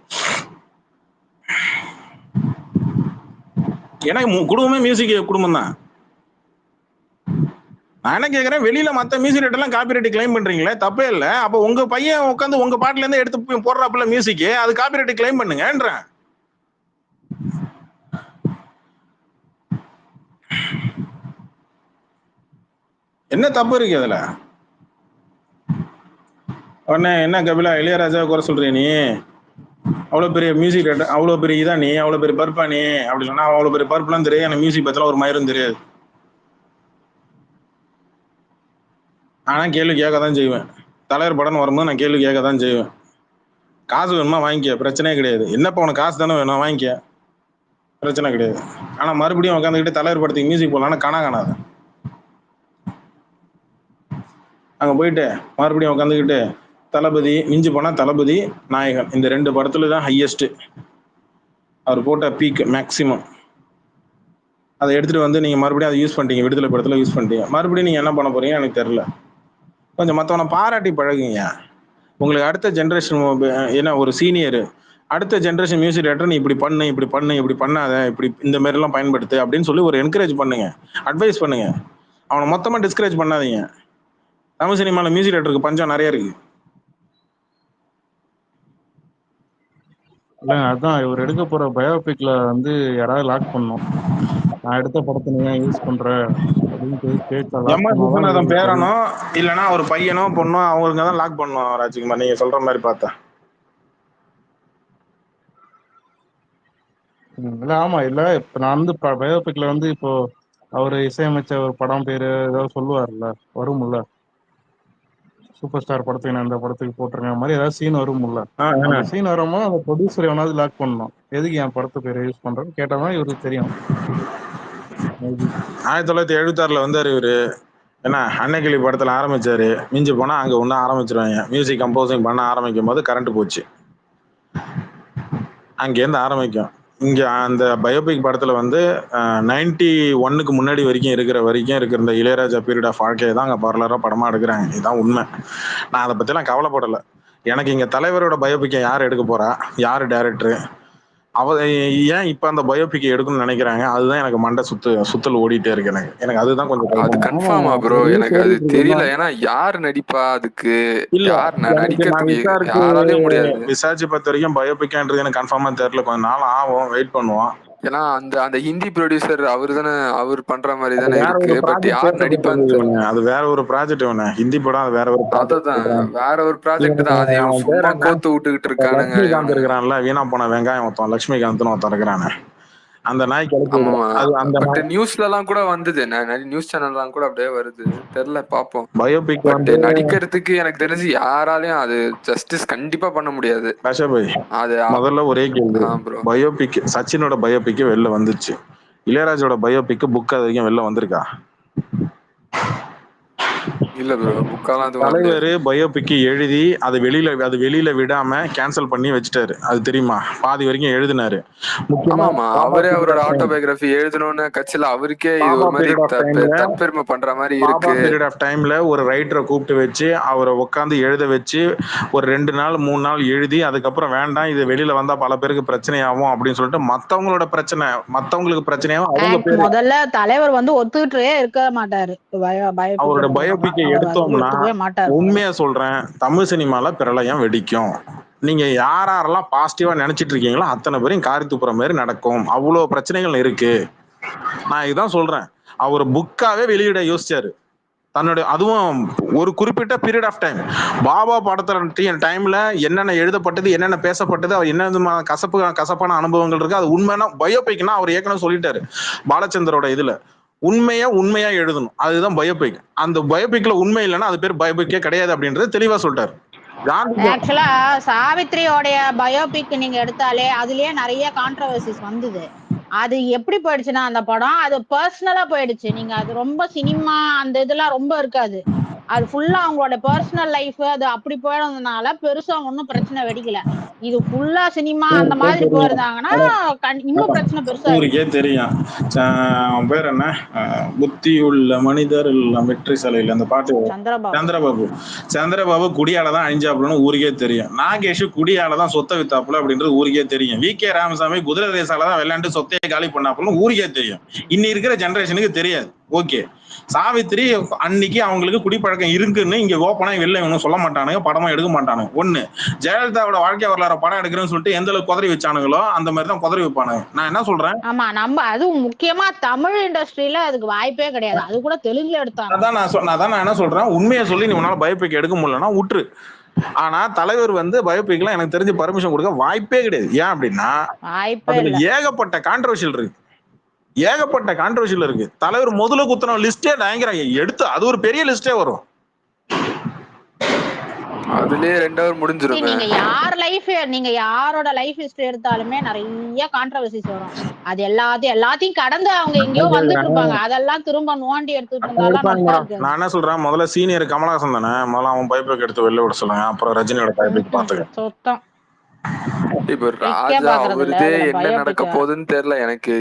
ஏன்னா குடும்பமே மியூசிக் குடும்பம் தான். நான் என்ன கேட்கறேன், வெளியில மத்த மியூசிக் ரைட் எல்லாம் காப்பி ரைட் கிளைம் பண்றீங்களே, தப்பே இல்ல. அப்ப உங்க பையன் உட்காந்து உங்க பாட்டுல இருந்து எடுத்து போடுறாப்புல மியூசிக், அது காப்பி ரைட் கிளைம் பண்ணுங்கன்றேன். என்ன தப்பு இருக்கு அதுல? உடனே என்ன கபிலா இளையராஜா குறை சொல்றீ நீ? அவ்வளவு பெரிய மியூசிக் ரைட்டர், அவ்வளவு பெரிய இதா நீ, அவ்வளவு பெரிய பருப்பா நீ அப்படி சொன்னா, அவ்வளவு பெரிய பருப்புலாம் தெரியாது, எனக்கு மியூசிக் பத்திலாம் ஒரு மயிரும் தெரியாது. ஆனா கேள்வி கேட்க தான் செய்வேன். தலைவர் படம் வரும்போது நான் கேள்வி கேட்க தான் செய்வேன். காசு வேணுமா வாங்கிக்க, பிரச்சனையே கிடையாது. என்னப்பா உனக்கு காசு தானே வேணும், வாங்கிக்க, பிரச்சனை கிடையாது. ஆனா மறுபடியும் உட்காந்துக்கிட்டு தலைவர் படத்துக்கு மியூசிக் போடலான்னு காணாது. அங்க போயிட்டு மறுபடியும் உட்காந்துக்கிட்டு தளபதி, மிஞ்சி போனா தளபதி, நாயகன், இந்த 2 படத்துல தான் ஹையஸ்ட் அவர் போட்ட பீக் மேக்சிமம். அதை எடுத்துட்டு வந்து நீங்க மறுபடியும் அதை யூஸ் பண்ணிட்டீங்க, விடுதலை படத்துல யூஸ் பண்ணிட்டீங்க. மறுபடியும் நீங்க என்ன பண்ண போறீங்க எனக்கு தெரியல. கொஞ்சம் மற்றவனை பாராட்டி பழகுங்க. உங்களுக்கு அடுத்த ஜென்ரேஷன் என்ன ஒரு சீனியர் அடுத்த ஜென்ரேஷன் மியூசிக் டைரக்டர் நீ இப்படி பண்ணு இப்படி பண்ணு இப்படி பண்ணாத இப்படி இந்த மாதிரிலாம் பயன்படுத்து அப்படின்னு சொல்லி ஒரு என்கரேஜ் பண்ணுங்க, அட்வைஸ் பண்ணுங்க. அவனை மொத்தமாக டிஸ்கரேஜ் பண்ணாதீங்க. தமிழ் சினிமாவில் மியூசிக் டைரக்டருக்கு பஞ்சம் நிறைய இருக்கு. இல்லைங்க, அதான் இவர் எடுக்க போற பயோபிக்ல வந்து யாராவது லாக் பண்ணும். நான் எடுத்த படத்தை நீ ஏன் யூஸ் பண்ற அப்படின்னு கேட்க லாக் எம்எஸ் பண்ணாதான் விஸ்வநாதன் இவருக்கு தெரியும். பேரனோ இல்லைன்னா ஒரு பையனோ பொண்ணோ அவங்களுக்கு தான் லாக் பண்ணும் ராஜ்குமார், நீங்க சொல்ற மாதிரி பார்த்தா. இல்ல ஆமா இல்ல, இப்ப நான் வந்து பயோபிக்ல வந்து இப்போ அவரு இசையமைச்ச ஒரு படம் பேரு ஏதாவது சொல்லுவார்ல, வரும்ல, சூப்பர் ஸ்டார் படத்துக்கு நான் இந்த படத்துக்கு போட்டிருக்க மாதிரி ஏதாவது சீன் வரும்ல. அந்த சீன் வரும்போது அந்த ப்ரொடியூசர் எவனாவது லாக் பண்ணணும், எதுக்கு என் படத்து பேரை யூஸ் பண்றேன்னு கேட்டாதான் இவருக்கு தெரியும். 1976 வந்தாரு இவரு. ஏன்னா அன்னைக்கிளி படத்துல ஆரம்பிச்சாரு, மிஞ்சி போனா அங்க ஒண்ணு ஆரம்பிச்சிருவாங்க. மியூசிக் கம்போசிங் பண்ண ஆரம்பிக்கும் போது கரண்ட் போச்சு, அங்கேருந்து ஆரம்பிக்கும். இங்க அந்த பயோபிக் படத்துல வந்து 91க்கு முன்னாடி வரைக்கும் இருக்கிற இந்த இளையராஜா பீரியட் ஆஃப் வாழ்க்கையை தான் அங்க பரலரா படமா எடுக்கிறாங்க. இதுதான் உண்மை. நான் அதை பத்திலாம் கவலைப்படலை. எனக்கு இங்க தலைவரோட பயோபிக்கை யார் எடுக்க போறா, யாரு டைரக்டரு, ஏன் இப்ப அந்த பயோபிக் எடுக்கணும்னு நினைக்கிறாங்க, அதுதான் எனக்கு மண்டை சுத்தல் ஓடிட்டே இருக்கு. எனக்கு அதுதான் கொஞ்சம் அது கன்ஃபார்மா ப்ரோ, எனக்கு அது தெரியல. ஏன்னா யார் நடிப்பா அதுக்கு, யார் நடிக்கிறதுக்கு யாராலையும் முடியாது. விசாரிச்சு பார்த்த வரைக்கும் பயோபிக்ன்றது எனக்கு கன்ஃபார்மா தெரியல. கொஞ்ச நாள் ஆகும், வெயிட் பண்ணுவோம். ஏன்னா அந்த ஹிந்தி ப்ரொடியூசர் அவர் தானே, அவர் பண்ற மாதிரி தானே இருக்கு. பட் யார் நடிப்பான்னு அது வேற ஒரு ப்ராஜெக்ட், ஹிந்தி படம் அது வேற ஒரு அதான் வேற ஒரு ப்ராஜெக்ட் தான். அது சும்மா கோத்து விட்டுக்கிட்டு இருக்கானுங்க. லட்சுமிகாந்த் இருக்கிறான்ல, வீணா போன வெங்காயம் ஒருத்தன் லட்சுமிகாந்த்னு ஒருத்தன் இருக்கிறானே, அந்த நாய் பட் நியூஸ்ல எல்லாம் கூட வந்தது, நியூஸ் சேனல் எல்லாம் கூட அப்படியே வருது. தெரியல, பாப்போம். பயோபிக் நடிக்கிறதுக்கு எனக்கு தெரிஞ்சு யாராலையும் அது ஜஸ்டிஸ் கண்டிப்பா பண்ண முடியாது. அது முதல்ல ஒரே கேள்வி, பயோபிக் சச்சினோட பயோபிக் வெளில வந்துச்சு, இளையராஜோட பயோபிக் புக் அது வரைக்கும் வெளில வந்திருக்கா? இல்ல ப்ரோ, புக்காலாம் தலைவர் பயோபிக் எழுதி அது வெளியில விடாம கேன்சல் பண்ணி வச்சுட்டாரு, அது தெரியுமா? பாதி வரைக்கும் எழுதினாரு. ஆமா, அவரே அவரோட ஆட்டோபயோகிராஃபி எழுதணும்னு கட்சியில அவருக்கே ஒரு மாதிரி தற்பெருமை பண்ற மாதிரி இருக்கு. பீரியட் ஆஃப் டைம்ல ஒரு ரைட்டரை கூப்பிட்டு வச்சு அவரை உட்காந்து எழுத வச்சு ஒரு 2 நாள் 3 நாள் எழுதி, அதுக்கப்புறம் வேண்டாம் இது வெளியில வந்தா பல பேருக்கு பிரச்சனையாகும் அப்படின்னு சொல்லிட்டு மத்தவங்களோட பிரச்சனை மத்தவங்களுக்கு பிரச்சனையாகும். முதல்ல தலைவர் வந்து ஒத்துக்கிட்டே இருக்க மாட்டாரு. அவரோட பயோபிக் எடுத்தோம்னா உண்மையா சொல்றேன், தமிழ் சினிமால பிரளயம் வெடிக்கும். நீங்க யாரெல்லாம் பாசிட்டிவா நினைச்சிட்டு இருக்கீங்களோ அத்தனை பேரும் காரி துப்புற மாதிரி நடக்கும். அவ்வளவு பிரச்சனைகள் இருக்கு. நான் இதான் சொல்றேன். அவர் புக்காவே வெளியிட யோசிச்சாரு தன்னுடைய, அதுவும் ஒரு குறிப்பிட்ட பீரியட் ஆஃப் டைம். பாபா படத்துல டைம்ல என்னென்ன எழுதப்பட்டது, என்னென்ன பேசப்பட்டது, அவர் என்ன கசப்பான அனுபவங்கள் இருக்கு, அது உண்மைனா பயோபிக்னா அவர் ஏற்கனவே சொல்லிட்டாரு பாலச்சந்தரோட இதுல, உண்மையா எழுதணும், அதுதான் பயோபிக். அந்த பயோபிக்ல உண்மை இல்லைன்னா அது பேர் பயோபிக்கே கிடையாது அப்படின்றது தெளிவா சொல்லிட்டாரு. ஆக்சுவலா சாவித்ரியோடைய பயோபிக் நீங்க எடுத்தாலே அதுலயே நிறைய கான்ட்ரவர்சிஸ் வந்தது. அது எப்படி போயிடுச்சுன்னா அந்த படம் அது பர்சனலா போயிடுச்சு. நீங்க அது ரொம்ப சினிமா அந்த இதெல்லாம் ரொம்ப இருக்காது, அது ஃபுல்லா அவங்களோட பர்சனல் லைஃப் அது அப்படி போயிடுறதுனால பெருசா ஒன்னும் பிரச்சனை வெடிக்கல. இது ஃபுல்லா சினிமா அந்த மாதிரி போயிருந்தாங்கன்னா இன்னும் பிரச்சனை பெருசா தெரியும். பேர் என்ன, புத்தி உள்ள மனிதர் வெற்றி சாலையில் அந்த பாட்டு, சந்திரபாபு குடியாலதான் அழிஞ்சாப்புலன்னு ஊருக்கே தெரியும். நாகேஷ் குடியாலதான் சொத்தை வித்தாப்புல அப்படின்றது ஊருக்கே தெரியும். வி.கே. ராமசாமி குதிரை ரேசாலதான் விளையாண்டு சொத்தையை காலி பண்ணாப்புலன்னு ஊருக்கே தெரியும். இன்னி இருக்கிற ஜெனரேஷனுக்கு தெரியாது. ஓகே, சாவித்திரி அன்னைக்கு அவங்களுக்கு குடிப்பழக்கம் இருக்குன்னு இங்க ஓப்பனா வெளில இவங்க சொல்ல மாட்டானுங்க, படமா எடுக்க மாட்டானுங்க. ஒண்ணு, ஜெயலலிதாவோட வாழ்க்கை வரலாறு படம் எடுக்கிறேன்னு சொல்லிட்டு எந்த அளவுக்கு குதறி வச்சானுங்களோ அந்த மாதிரி தான் குதறி வைப்பானுங்க. நான் என்ன சொல்றேன், ஆமா நம்ம அதுவும் முக்கியமா தமிழ் இண்டஸ்ட்ரியில அதுக்கு வாய்ப்பே கிடையாது. அது கூட தெலுங்குல எடுத்தாங்க. அதான் நான் என்ன சொல்றேன், உண்மையை சொல்லி நீ உன்னால பயோபிக் எடுக்க முடியலன்னா விட்டுரு. ஆனா தலைவர் வந்து பயோபிக்லாம் எனக்கு தெரிஞ்சு பர்மிஷன் கொடுக்க வாய்ப்பே கிடையாது. ஏன் அப்படின்னா ஏகப்பட்ட கான்ட்ரவர்ஷியல் இருக்கு. தலைவர் முதல்ல குத்துன லிஸ்டே பயங்கரம் எடுத்து அது ஒரு பெரிய லிஸ்டே வரும். அதுலயே 2 hour முடிஞ்சிரும். நீங்க யாரோட லைஃப் ஹிஸ்டரி எடுத்தாலுமே நிறைய கான்ட்ரவர்சிஸ் வரும். அது எல்லாத்தையும் கடந்து அவங்க எங்கேயோ வந்துட்டு இருப்பாங்க. அதெல்லாம் திரும்ப நோண்டி எடுத்துட்டு இருந்தாலும் நான் என்ன சொல்றேன், முதல்ல சீனியர் கமலஹாசன் தானே, முதல்ல அவன் பயோபிக் எடுத்து வெளில விட சொல்லுங்க, அப்புறம் ரஜினியோட பயோபிக் பாத்துக்க. இப்ப கிளிக்கே ராஜா பாக்குறது இல்ல, அவருதே இதுல என்ன நடக்க பயோபிக்க. போகுதுன்னு தெரியல எனக்கு.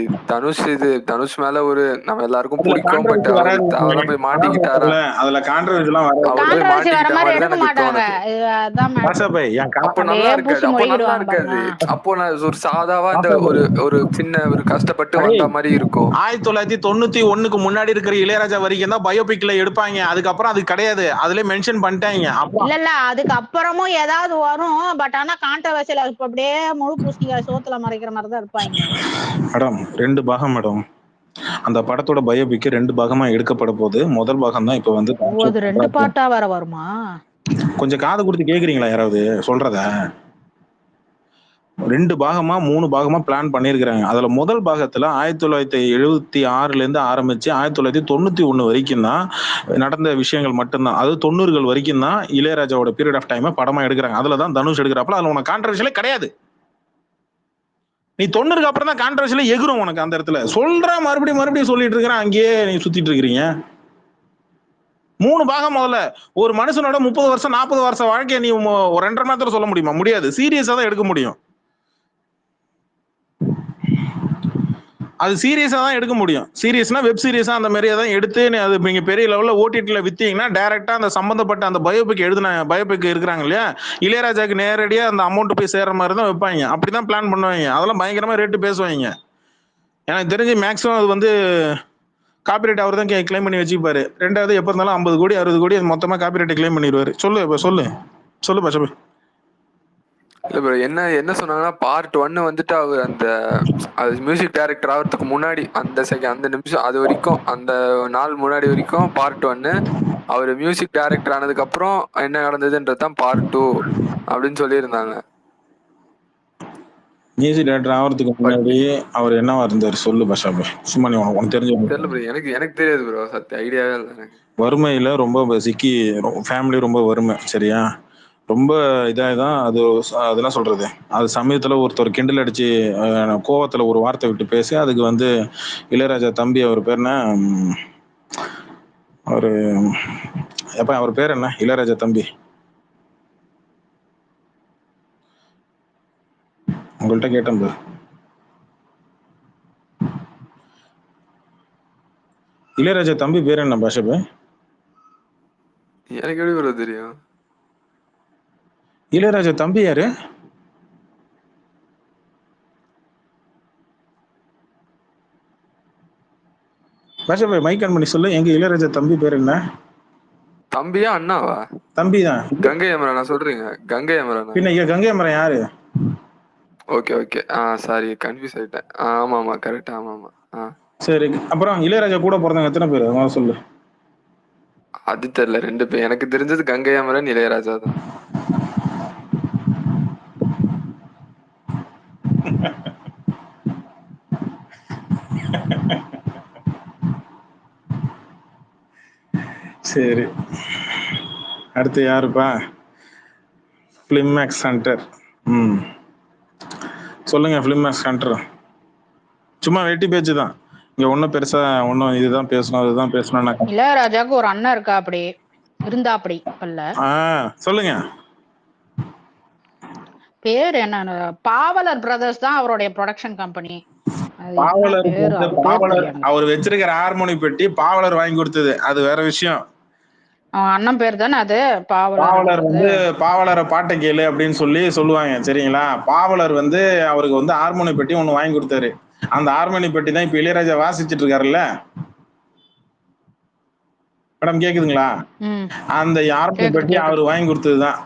தனுஷ் மேல ஒரு நம்ம எல்லாருக்கும் அதுல பிடிக்கும். பட் கான்ட்ரவர்சி அவரு வராது. தேவையில்லாம போய் அதான் மாட்டிக்கிட்டாரா? சொல்றேன்ல, அதுல கான்ட்ரவர்சி எல்லாம் வராது. அவர் போய் கான்ட்ரவர்சி வர மாட்டிக்கிட்ட மாதிரி மாதிரிதான் எடுக்க எனக்கு மாட்டாங்க. தோணுது. அதான் மேட்ரு. பாஷாபாய் என் அப்போ நல்லா அப்படியே இருக்காது. பூசி அப்போ நல்லா மொழிகிடுவாங்க இருக்காது. பாருங்க. அப்போ நான் ஒரு சாதாவா இந்த பாஷாபாய் ஒரு சின்ன ஒரு கஷ்டப்பட்டு வந்த மாதிரி இருக்கும். 1991க்கு முன்னாடி இருக்கிற இளையராஜா வரைக்கும் தான் பயோபிக்ல எடுப்பாங்க. அதுக்கப்புறம் அது கிடையாது. அதுல மென்ஷன் பண்ணிட்டாங்க. அப்புறம் இல்ல இல்ல அதுக்கு அப்புறமும் ஏதாவது வரும். பட் ஆனா கான்ட்ரவர்சியில இப்ப அப்படியே முழு பூசணிக்காய் சோத்துல மறைக்கிற மாதிரி தான் இருப்பாங்க. மேடம் 2 பாகம் மேடம். அந்த படத்தோட பயோபிக் 2 பாகமா எடுக்கப்பட போகுது. முதல் பாகம் தான் இப்ப வந்து ஓ, அது 2 பார்ட்டா வேற வருமா? கொஞ்சம் காது கொடுத்து கேக்குறீங்களா யாராவது சொல்றத? 2 பாகமா 3 பாகமா பிளான் பண்ணியிருக்கிறாங்க. அதுல முதல் பாகத்துல 1976ல இருந்து ஆரம்பிச்சு 1991 வரைக்கும் தான் நடந்த விஷயங்கள் மட்டும்தான். அது 90கள் வரைக்கும் தான் இளையராஜாவோட பீரியட் ஆஃப் டைம் படமா எடுக்கிறாங்க. அதுல தான் தனுஷ் எடுக்கிறாப்புல. அதுல உனக்கு கான்ட்ரவர்சியே கிடையாது. நீ 90க்கு அப்புறம் தான் கான்ட்ரவர்சியில எகுரும் உனக்கு அந்த இடத்துல. சொல்ற மறுபடியும் சொல்லிட்டு இருக்கிறேன், அங்கேயே நீ சுத்திட்டு இருக்கிறீங்க. 3 பாகம் முதல்ல. ஒரு மனுஷனோட 30 வருஷம் 40 வருஷம் வாழ்க்கையை நீ 2.5 மணி நேரத்துல சொல்ல முடியுமா? முடியாது. சீரியஸா தான் எடுக்க முடியும். அது சீரியஸா தான் எடுக்க முடியும். சீரியஸ்னா வெப் சீரிஸா அந்த மாதிரி தான் எடுத்து அது நீங்க பெரிய லெவல்ல ஓடிடில வித்தீங்கன்னா டைரக்டா அந்த சம்பந்தப்பட்ட அந்த பயோபிக் இருக்கிறாங்க இல்லையா, இளையராஜாக்கு நேரடியா அந்த அமௌண்ட் போய் சேர்ற மாதிரி தான் வைப்பாங்க. அப்படிதான் பிளான் பண்ணுவாங்க. அதெல்லாம் பயங்கரமா ரேட்டு பேசுவாங்க. எனக்கு தெரிஞ்சு மேக்ஸிமம் அது வந்து காப்பிரைட் அவர் தான் கிளைம் பண்ணி வச்சுப்பாரு. ரெண்டாவது எப்ப இருந்தாலும் 50 கோடி 60 கோடி மொத்தமா காப்பிரைட் கிளைம் பண்ணிடுவாரு. சொல்லு பாஷா. இல்ல ப்ரோ, என்ன சொன்னாங்கன்னா பார்ட் 1 வந்துட்டு அவர் அந்த மியூசிக் டைரக்டர் ஆகிறதுக்கு முன்னாடி அந்த நிமிஷம் அது வரைக்கும், அந்த நாள் முன்னாடி வரைக்கும் பார்ட் 1. அவர் மியூசிக் டைரக்டர் ஆனதுக்கு அப்புறம் என்ன நடந்ததுன்றதுதான் பார்ட் 2 அப்படின்னு சொல்லியிருந்தாங்க. மியூசிக் டைரக்டர் ஆகிறதுக்கு முன்னாடி அவர் என்னவா இருந்தார் சொல்லு பாஷா. சும்மா நீ உனக்கு தெரிஞ்சு தெரியல ப்ரோ, எனக்கு தெரியாது ப்ரோ, சத்திய ஐடியாவே இல்லை எனக்கு. வறுமையில ரொம்ப சிக்கி, ஃபேமிலி ரொம்ப வறுமை, சரியா? ரொம்ப இதாகதான் அது. அதெல்லாம் சொல்றது, அது சமயத்துல ஒருத்தர் கிண்டல் அடிச்சு கோவத்துல ஒரு வார்த்தை விட்டு பேசி அதுக்கு வந்து இளையராஜா தம்பி, அவர் பேர் என்ன, அவர் பேர் என்ன, இளையராஜா தம்பி, உங்கள்கிட்ட கேட்டேன் bro. இளையராஜா தம்பி பேர் என்ன பாஷா? எனக்கு எப்படி ப்ரோ தெரியும்? இளையராஜா தம்பி யாரு? பாஷா மைக் ஆன் பண்ணி சொல்லு. எங்க இளையராஜா தம்பி பேர் என்ன? தம்பியா அண்ணாவா? தம்பி தான். கங்கை அமரனா சொல்றீங்க? கங்கை அமரனா? பின்ன கங்கை அமரன் யாரு? ஓகே சாரி, கன்ஃபியூஸ் ஆயிட்டேன். ஆமா கரெக்ட், ஆமா. சரி, அப்புறம் இளையராஜா கூட பிறந்தவங்க எத்தனை பேர் சொல்லு? அது தெரியல, 2 பேர். எனக்கு தெரிஞ்சது கங்கை அமரன், இளையராஜா தான். சரி, அடுத்து யாருப்பா? ஃபிலிமேக்ஸ் ஹண்டர். சொல்லுங்க ஃபிலிமேக்ஸ் ஹண்டர். சும்மா வெட்டி பேச்சு தான் இங்க. ஒன்னும் பெருசா ஒன்னும் இதுதான் பேசணும் அதுதான் பேசணும். இளையராஜாக்கு ஒரு அண்ணன் இருக்கா, அப்படி இருந்தா அப்படி இல்ல. சொல்லுங்க. பேர் என்ன? பாவலர் பிரதர்ஸ் தான் அவருடைய ப்ரொடக்ஷன் கம்பெனி. பாவலர் அவர் வச்சிருக்கிற ஹார்மோனி பெட்டி பாவலர் வாங்கி கொடுத்தது, அது வேற விஷயம். அண்ணன் பேர் தானே அது. பாவலர் வந்து பாவலரை பாட்டை கேளு அப்படின்னு சொல்லுவாங்க, சரிங்களா? பாவலர் வந்து அவருக்கு வந்து ஹார்மோனி பெட்டி ஒண்ணு வாங்கி கொடுத்தாரு. அந்த ஹார்மோனி பெட்டி தான் இப்ப இளையராஜா வாசிச்சுட்டு இருக்காருல்ல மேடம், கேக்குதுங்களா? அந்த ஹார்மோனி பெட்டி அவர் வாங்கி கொடுத்ததுதான்.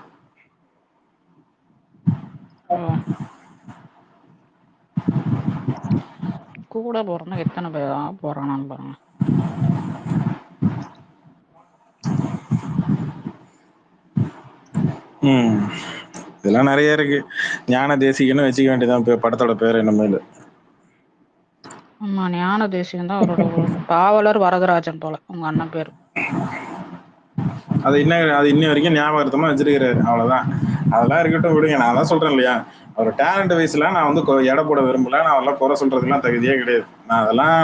கூட போறோம்னா எத்தனை பேர் போறானான்னு பாருங்க. இதெல்லாம் நிறைய இருக்கு. ஞான தேசிகன்னு வச்சுக்க வேண்டியதான் படத்தோட பேர். என்ன மேல ஆமா, ஞான தேசிகன் தான் அவரோட. பாவலர் வரதராஜன் போல உங்க அண்ணன் பேரு. அது இன்ன வரைக்கும் ஞாபகமா வச்சிருக்கிறாரு, அவ்வளவுதான். அதெல்லாம் இருக்கட்டும், விடுங்க. நான் தான் சொல்றேன் இல்லையா, அவர் டேலண்ட் வைஸ்ல நான் வந்து எடை போட விரும்பல. நான் அதெல்லாம் குறை சொல்றதுலாம் தகுதியே கிடையாது.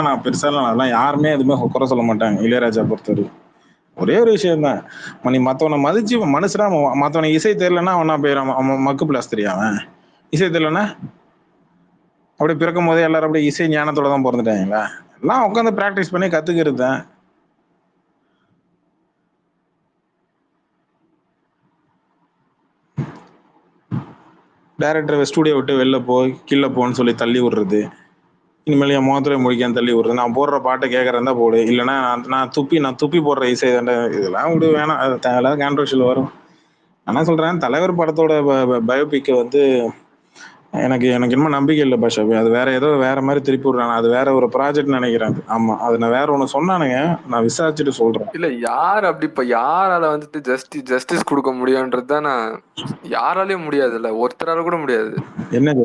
நான் பெருசா அதெல்லாம் யாருமே எதுவுமே குறை சொல்ல மாட்டாங்க இளையராஜா பொறுத்தவரை. ஒரே ஒரு விஷயம் தான், நீ மத்தவனை மதிச்சு மனுஷனா மத்தவனை இசை தெரியலன்னா அவனா போயிடாம மக்கு பிளாஸ்திரி அவன். இசை தெரியலன்னா அப்படி பிறக்கும் போதே எல்லாரும் அப்படியே இசை ஞானத்தோட தான் பிறந்துட்டாங்களா? எல்லாம் உட்காந்து ப்ராக்டிஸ் பண்ணி கத்துக்கிறது தான். டேரக்டர் ஸ்டூடியோ விட்டு வெளில கீழே போன்னு சொல்லி தள்ளி விடுறது, இனிமேல் என் முகத்துல முடிக்கான்னு தள்ளி விடுறது, நான் போடுற பாட்டை கேட்கறதா போடு, இல்லைன்னா நான் துப்பி போடுற இசை தாண்டா, இதெல்லாம் விடு வேணாம். அது தேவையில்லாத கான்ட்ரவர்ஷியல் வரும். நான் சொல்றேன், தலைவர் படத்தோட பயோபிக் வந்து எனக்கு இன்னும் நம்பிக்கை இல்லை பாஷாபி. அது வேற மாதிரி திருப்பி விடுறாங்க. அது வேற ஒரு ப்ராஜெக்ட் நினைக்கிறேன். ஆமா, அது நான் வேற ஒண்ணு சொன்னானுங்க, நான் விசாரிச்சுட்டு சொல்றேன். இல்ல யார் அப்படி இப்ப யாரால வந்துட்டு ஜஸ்டிஸ் கொடுக்க முடியும்ன்றதுதான் நான் யாராலையும் முடியாது. இல்ல ஒருத்தரால கூட முடியாது. என்ன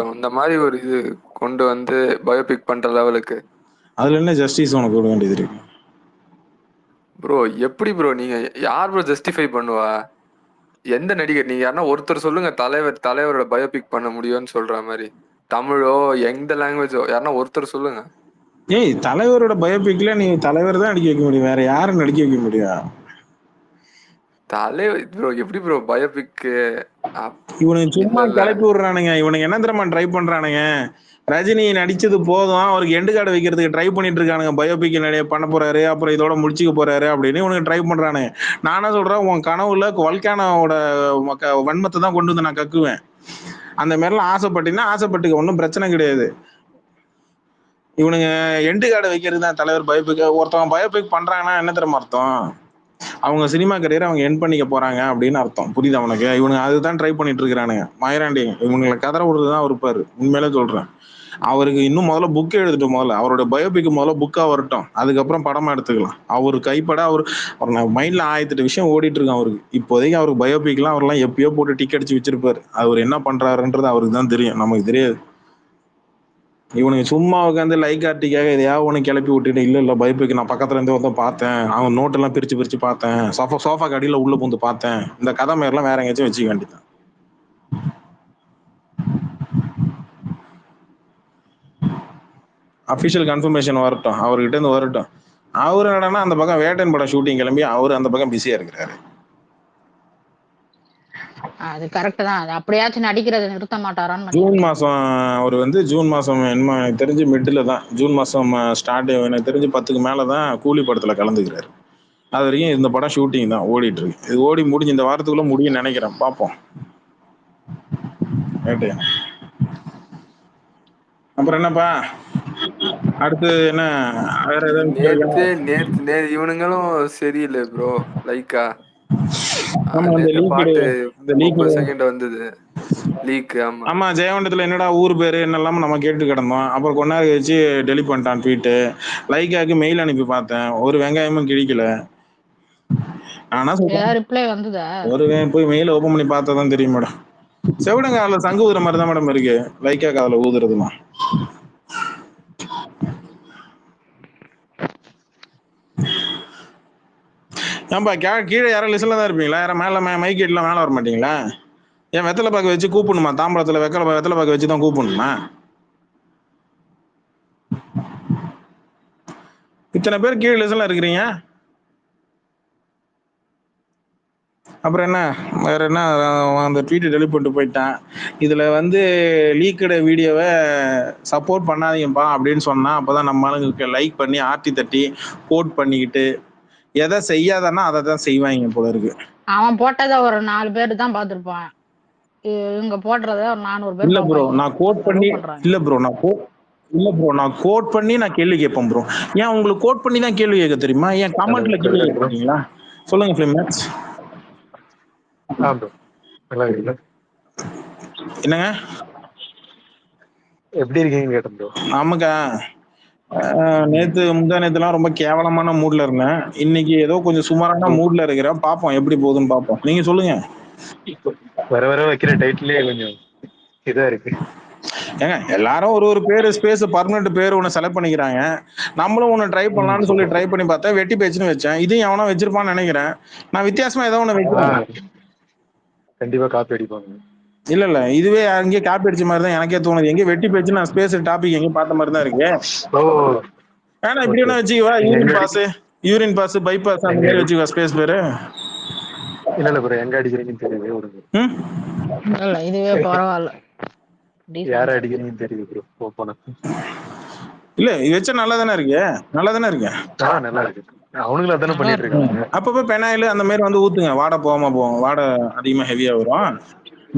அந்த மாதிரி ஒரு இது கொண்டு வந்து பயோபிக் பண்ற லெவலுக்கு அதுல என்ன ஜஸ்டிஸ் உனக்கு கொடுக்க வேண்டியது இருக்கு ப்ரோ? எப்படி ப்ரோ நீங்க யார் ப்ரோ ஜஸ்டிஃபை பண்ணுவா? எந்த நடிகர் நீங்க யாருன்னா ஒருத்தர் சொல்லுங்க, தலைவரோட பயோபிக் பண்ண முடியும்னு சொல்ற மாதிரி. தமிழோ எந்த லாங்குவேஜோ யாருன்னா ஒருத்தர் சொல்லுங்க. ஏய், தலைவரோட பயோபிக்ல நீ தலைவர் தான் நடிக்க வைக்க முடியும், வேற யாரும் நடிக்க வைக்க முடியும்? தலைவர் ப்ரோ எப்படி ப்ரோ பயோபிக்? இவனுக்கு சும்மா கிளப்பி விடுறானுங்க. இவனுக்கு என்ன தெரியுமா ட்ரை பண்றானுங்க? ரஜினி நடிச்சது போதும், அவருக்கு எண்டு கார்டு வைக்கிறதுக்கு ட்ரை பண்ணிட்டு இருக்கானுங்க. பயோபிக் நிறைய பண்ண போறாரு, அப்புறம் இதோட முடிச்சுக்க போறாரு அப்படின்னு இவனுக்கு ட்ரை பண்றானுங்க. நானா சொல்றேன், உன் கனவுல வல்கானோட வன்மத்தை தான் கொண்டு வந்து நான் கக்குவேன். அந்த மாதிரிலாம் ஆசைப்பட்டீங்கன்னா ஆசைப்பட்டுக்க, ஒன்றும் பிரச்சனை கிடையாது. இவனுங்க எண்டு கார்டு வைக்கிறது தான் தலைவர் பயோபிக். ஒருத்தவங்க பயோபிக் பண்றாங்கன்னா என்ன தெரியுமா அர்த்தம்? அவங்க சினிமா கரியர் அவங்க என் பண்ணிக்க போறாங்க அப்படின்னு அர்த்தம். புரியுது அவனுக்கு? இவனுங்க அதுதான் ட்ரை பண்ணிட்டு இருக்கிறானுங்க. மாயிராண்டி இவங்களை கதற விடுறதுதான் இருப்பாரு. உண்மையிலே சொல்றேன், அவருக்கு இன்னும் முதல்ல புக் எழுதிட்டு, முதல்ல அவரோட பயோபிக் முதல்ல புக்கா வரட்டும், அதுக்கப்புறம் படமா எடுத்துக்கலாம். அவர் கைப்பட அவர் மைண்ட்ல 1008 விஷயம் ஓடிட்டு இருக்கான் அவருக்கு. இப்போதைக்கு அவருக்கு பயோபிக்லாம் அவர்லாம் எப்பயோ போட்டு டிக்கெட் அடிச்சு வச்சிருப்பாரு. அவர் என்ன பண்றாருன்றது அவருக்கு தான் தெரியும், நமக்கு தெரியாது. இவனுக்கு சும்மா உட்காந்து லைக் ஆர்டிக்காக எதையாவது ஒன்று கிளப்பி விட்டுட்டு, இல்ல பயோபிக் நான் பக்கத்துல இருந்து வந்து பார்த்தேன், அவன் நோட்டெல்லாம் பிரிச்சு பார்த்தேன், சோஃபா கடியில உள்ள பூந்து பார்த்தேன், இந்த கதை மாதிரிலாம் வேற எங்கேயாச்சும் வச்சுக்க வேண்டியதான். அபிஷியல் கன்ஃபர்மேஷன் வரட்டும், அவர்கிட்ட இருந்து வரட்டும். அவரு என்னன்னா அந்த பக்கம் வேட்டன் படம் ஷூட்டிங் கிளம்பி அவரு அந்த பக்கம் பிஸியா இருக்கிறாரு. அது கரெக்ட் தான். அது அப்படியாச்சும் நடிக்கிறத நிறுத்த மாட்டாரான்னு. ஜூன் மாசம் அவர் வந்து ஜூன் மாசம் என்ன எனக்கு தெரிஞ்சு மிடில் தான், ஜூன் மாசம் ஸ்டார்ட், எனக்கு தெரிஞ்சு 10க்கு மேலதான் கூலி படத்துல கலந்துக்கிறாரு. அது வரைக்கும் இந்த படம் ஷூட்டிங் தான் ஓடிட்டு இருக்கு. இது ஓடி முடிஞ்சு இந்த வாரத்துக்குள்ள முடியும் நினைக்கிறேன், பார்ப்போம். அப்புறம் என்னப்பா அடுத்து என்ன வேற ஏதாவது? நேத்து இவனுங்களும் சரியில்லை ப்ரோ. லைக்கா செகண்ட் வந்தது லீக். ஆமா, ஜெயவண்டத்துல என்னடா ஊர் பேரு என்னெல்லாம் நம்ம கேட்டு கிடந்தோம். அப்புறம் கொஞ்ச நேரம் கழிச்சு டெலிட் பண்ணிட்டான் ட்வீட்டு. லைக்காக்கு மெயில் அனுப்பி பார்த்தேன், ஒரு வெங்காயமும் கிழிக்கல. ஆனா ரிப்ளை வந்ததா? ஒரு போய் மெயில் ஓபன் பண்ணி பார்த்தா தான் தெரியும் மேடம். செவிடங்கால சங்கு ஊதுற மாதிரி தான் மேடம் இருக்கு, லைக்கா காதுல ஊதுறதுமா. ஏன்பா கீழே யாரும் லிஸ்ட்ல தான் இருப்பீங்களா? யாரும் மேல மைக்கெட்லாம் மேல வர மாட்டீங்களா? ஏன் வெத்தலை பாக்க வச்சு கூப்பிடணுமா? தாம்பரத்துல வெத்தலை பாக்க வச்சு தான் கூப்பிடணுமா? இத்தனை பேர் கீழே லிஸ்ட்ல இருக்கிறீங்க, அப்புறம் என்ன வேற என்ன? அந்த ட்வீட்டை டெலிட் பண்ணிட்டு போயிட்டான். இதுல வந்து லீக்கட வீடியோவை சப்போர்ட் பண்ணாதீங்கப்பா அப்படின்னு சொன்னா, அப்பதான் நம்ம ஆளுங்களுக்கு லைக் பண்ணி ஆர்த்தி தட்டி கோட் பண்ணிக்கிட்டு எதை செய்யாதன்னா அதை தான் செய்வாங்க போல இருக்கு. அவன் போட்டதை ஒரு 4 பேர் தான் பார்த்திருப்பான், இவங்க போடுறத ஒரு 400 பேர். இல்ல ப்ரோ, நான் கோட் பண்ணி நான் கோட் பண்ணி நான் கேள்வி கேட்பேன் ப்ரோ. ஏன் உங்களுக்கு கோட் பண்ணி தான் கேள்வி கேட்க தெரியுமா? ஏன் கமெண்ட்ல கேள்வி கேட்பீங்களா? சொல்லுங்க ஃபிலிமேக்ஸ். என்னங்க எப்படி இருக்கீங்க கேட்டேன் ப்ரோ. ஆமாக்கா, முந்தா நேத்துலாம் ரொம்ப கேவலமான மூட்ல இருந்தேன். இன்னைக்கு ஏதோ கொஞ்சம் சுமாரான மூட்ல இருக்கிறேன். பாப்போம் எப்படி போகுதுன்னு பாப்போம். நீங்க சொல்லுங்க. வர வைக்கிற டைட்டிலே கொஞ்சம் இதா இருக்கு. ஏங்க எல்லாரும் ஒரு பேரு ஸ்பேஸ் பர்மனன்ட் பேர் ஒண்ணு செலக்ட் பண்ணிக்கிறாங்க. நம்மளும் ஒண்ணு ட்ரை பண்ணலாம்னு சொல்லி ட்ரை பண்ணி பார்த்தேன், வெட்டி பேச்சுன்னு வச்சேன். இதையும் எவனோ வச்சிருப்பான்னு நினைக்கிறேன். நான் வித்தியாசமா ஏதோ ஒண்ணு வைக்கிறேன். கண்டிப்பா காப்பி அடிப்பாங்க. இல்ல இதுவே அங்கேயே காப்பி அடிச்ச மாதிரி தான் எனக்கே தோணுது. எங்க வெட்டி பேச்சு நான் ஸ்பேஸ் டாபிக் எங்க பார்த்த மாதிரி தான் இருக்கு. வேணா இப்படி என்ன வச்சுக்கவா, யூரின் பாஸ் பைபாஸ் அந்த மாதிரி வச்சுக்கவா ஸ்பேஸ் பேரு. இல்ல ப்ரோ, எங்க அடிக்கிறீங்கன்னு தெரியுது. இதுவே பரவாயில்ல. யார அடிக்கிறீங்கன்னு தெரியுது ப்ரோ போன. இல்ல இது வச்சா நல்லா தானே இருக்கு, நல்லா தானே இருக்கு. நல்லா இருக்கு. அவனுங்களும் அதானே பண்ணிட்டு இருக்காங்க. அப்பப்ப பெனாயில் அந்த மாதிரி வந்து ஊத்துங்க, வாடை போகாம போகும். வாடை அதிகமா ஹெவியா வரும்.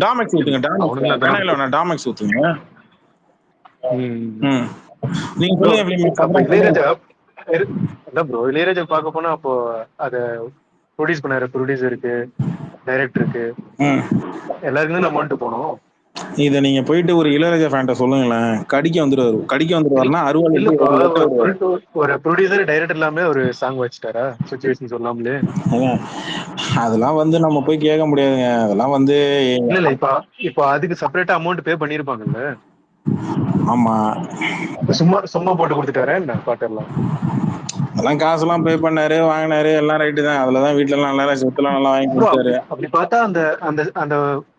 டாமெக்ஸ் ஊத்துங்க, டாமெக்ஸ் பெனாயில் வேணா, டாமெக்ஸ் ஊத்துங்க. நீங்க சொல்லுங்க. இளையராஜா இல்ல ப்ரோ, இளையராஜா பார்க்க போனா அப்போ அத ப்ரொடியூஸ் பண்ணாரு, ப்ரொடியூசருக்கு, டைரக்டருக்கு, எல்லாருக்குமே அமௌண்ட் போனோம். இத நீங்க போயிட்டு ஒரு இளையராஜா ஃபேன்ட்ட சொல்லுங்களேன், கடிக்க வந்துருவாருன்னா அறுவாள் ஒரு ப்ரொடியூசர் டைரக்டர் இல்லாம ஒரு சாங் வச்சுட்டாரா சிச்சுவேஷன் சொல்லாமலே. அதெல்லாம் வந்து நம்ம போய் கேட்க முடியாதுங்க. அதெல்லாம் வந்து இல்ல இப்ப அதுக்கு செப்பரேட்டா அமௌண்ட் பே பண்ணிருப்பாங்கல்ல. ஆமா, சும்மா போட்டு கொடுத்துட்டாரா என்ன பாட்டெல்லாம்? அதெல்லாம் காசுலாம் பே பண்ணாரு, வாங்கினாரு, எல்லாம் ரைட்டு தான். அதுலதான் வீட்டுல எல்லாம் நல்லா சொத்துலாம் நல்லா வாங்கி கொடுத்தாரு. அப்படி பார்த்தா அந்த அந்த அந்த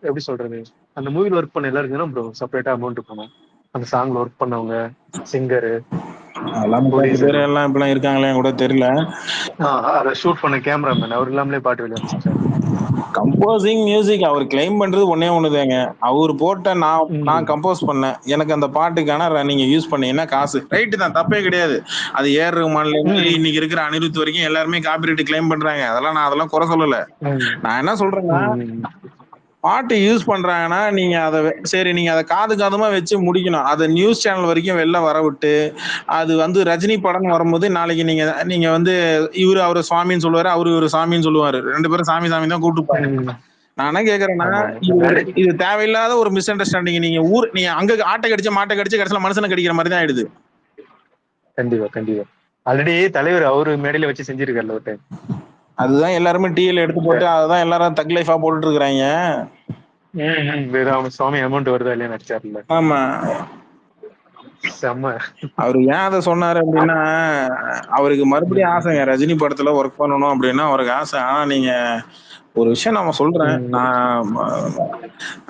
எப்படி சொல்றது, அந்த மூவில ஒர்க் பண்ண எல்லாருக்கும் ப்ரோ செப்பரேட்டா அமௌண்ட் போனோம். அந்த சாங்ல ஒர்க் பண்ணவங்க, சிங்கரு, அதெல்லாம் பேர் எல்லாம் இப்பெல்லாம் இருக்காங்களே கூட தெரியல. அதை ஷூட் பண்ண கேமராமேன் அவர் இல்லாமலே பாட்டு வெளியே வந்துச்சு. கம்போசிங் மியூசிக் அவர் கிளைம் பண்றது ஒன்னே ஒண்ணுதாங்க. அவர் போட்ட நான் கம்போஸ் பண்ணேன், எனக்கு அந்த பாட்டுக்கான நீங்க யூஸ் பண்ணீங்கன்னா காசு ரைட்டு தான், தப்பே கிடையாது. அது ஏர் ரஹ்மான்ல இருந்து இன்னைக்கு இருக்கிற அனிருத் வரைக்கும் எல்லாருமே காப்பிரைட் கிளைம் பண்றாங்க. அதெல்லாம் குறை சொல்லல. நான் என்ன சொல்றேன்னா, பாட்டு யூஸ் பண்றாங்கன்னா நீங்க அதை சரி, நீங்க அதை காதுமா வச்சு முடிக்கணும். அதை நியூஸ் சேனல் வரைக்கும் வெளில வர விட்டு, அது வந்து ரஜினி படம் வரும்போது நாளைக்கு நீங்க வந்து இவரு அவரு சுவாமின்னு சொல்லுவாரு, அவரு இவரு சாமின்னு சொல்லுவாரு, ரெண்டு பேரும் சாமி தான் கூப்பிட்டு. நான் என்ன கேக்குறேன்னா, இது தேவையில்லாத ஒரு மிஸ் அண்டர்ஸ்டாண்டிங். நீங்க அங்க ஆட்டை கடிச்சு மாட்டை கடிச்சு கடைசியில மனுஷனை கடிக்கிற மாதிரி தான் ஆயிடுது. கண்டிப்பா ஆல்ரெடி தலைவர் அவரு மேடையில வச்சு செஞ்சிருக்காரு ஒரு டைம். அதுதான் எல்லாருமே டிஎல் எடுத்து போட்டு அதான் எல்லாரும் தக் லைஃபா போட்டுட்டு இருக்கிறாங்க. சுவாமி அமௌண்ட் வருதா இல்லையா நடிச்சார்ல. ஆமா, செம்ம. அவரு ஏன் அதை சொன்னாரு அப்படின்னா, அவருக்கு மறுபடியும் ஆசைங்க ரஜினி படத்துல ஒர்க் பண்ணணும் அப்படின்னா அவருக்கு ஆசை. ஆனா நீங்க ஒரு விஷயம் நான் சொல்றேன்,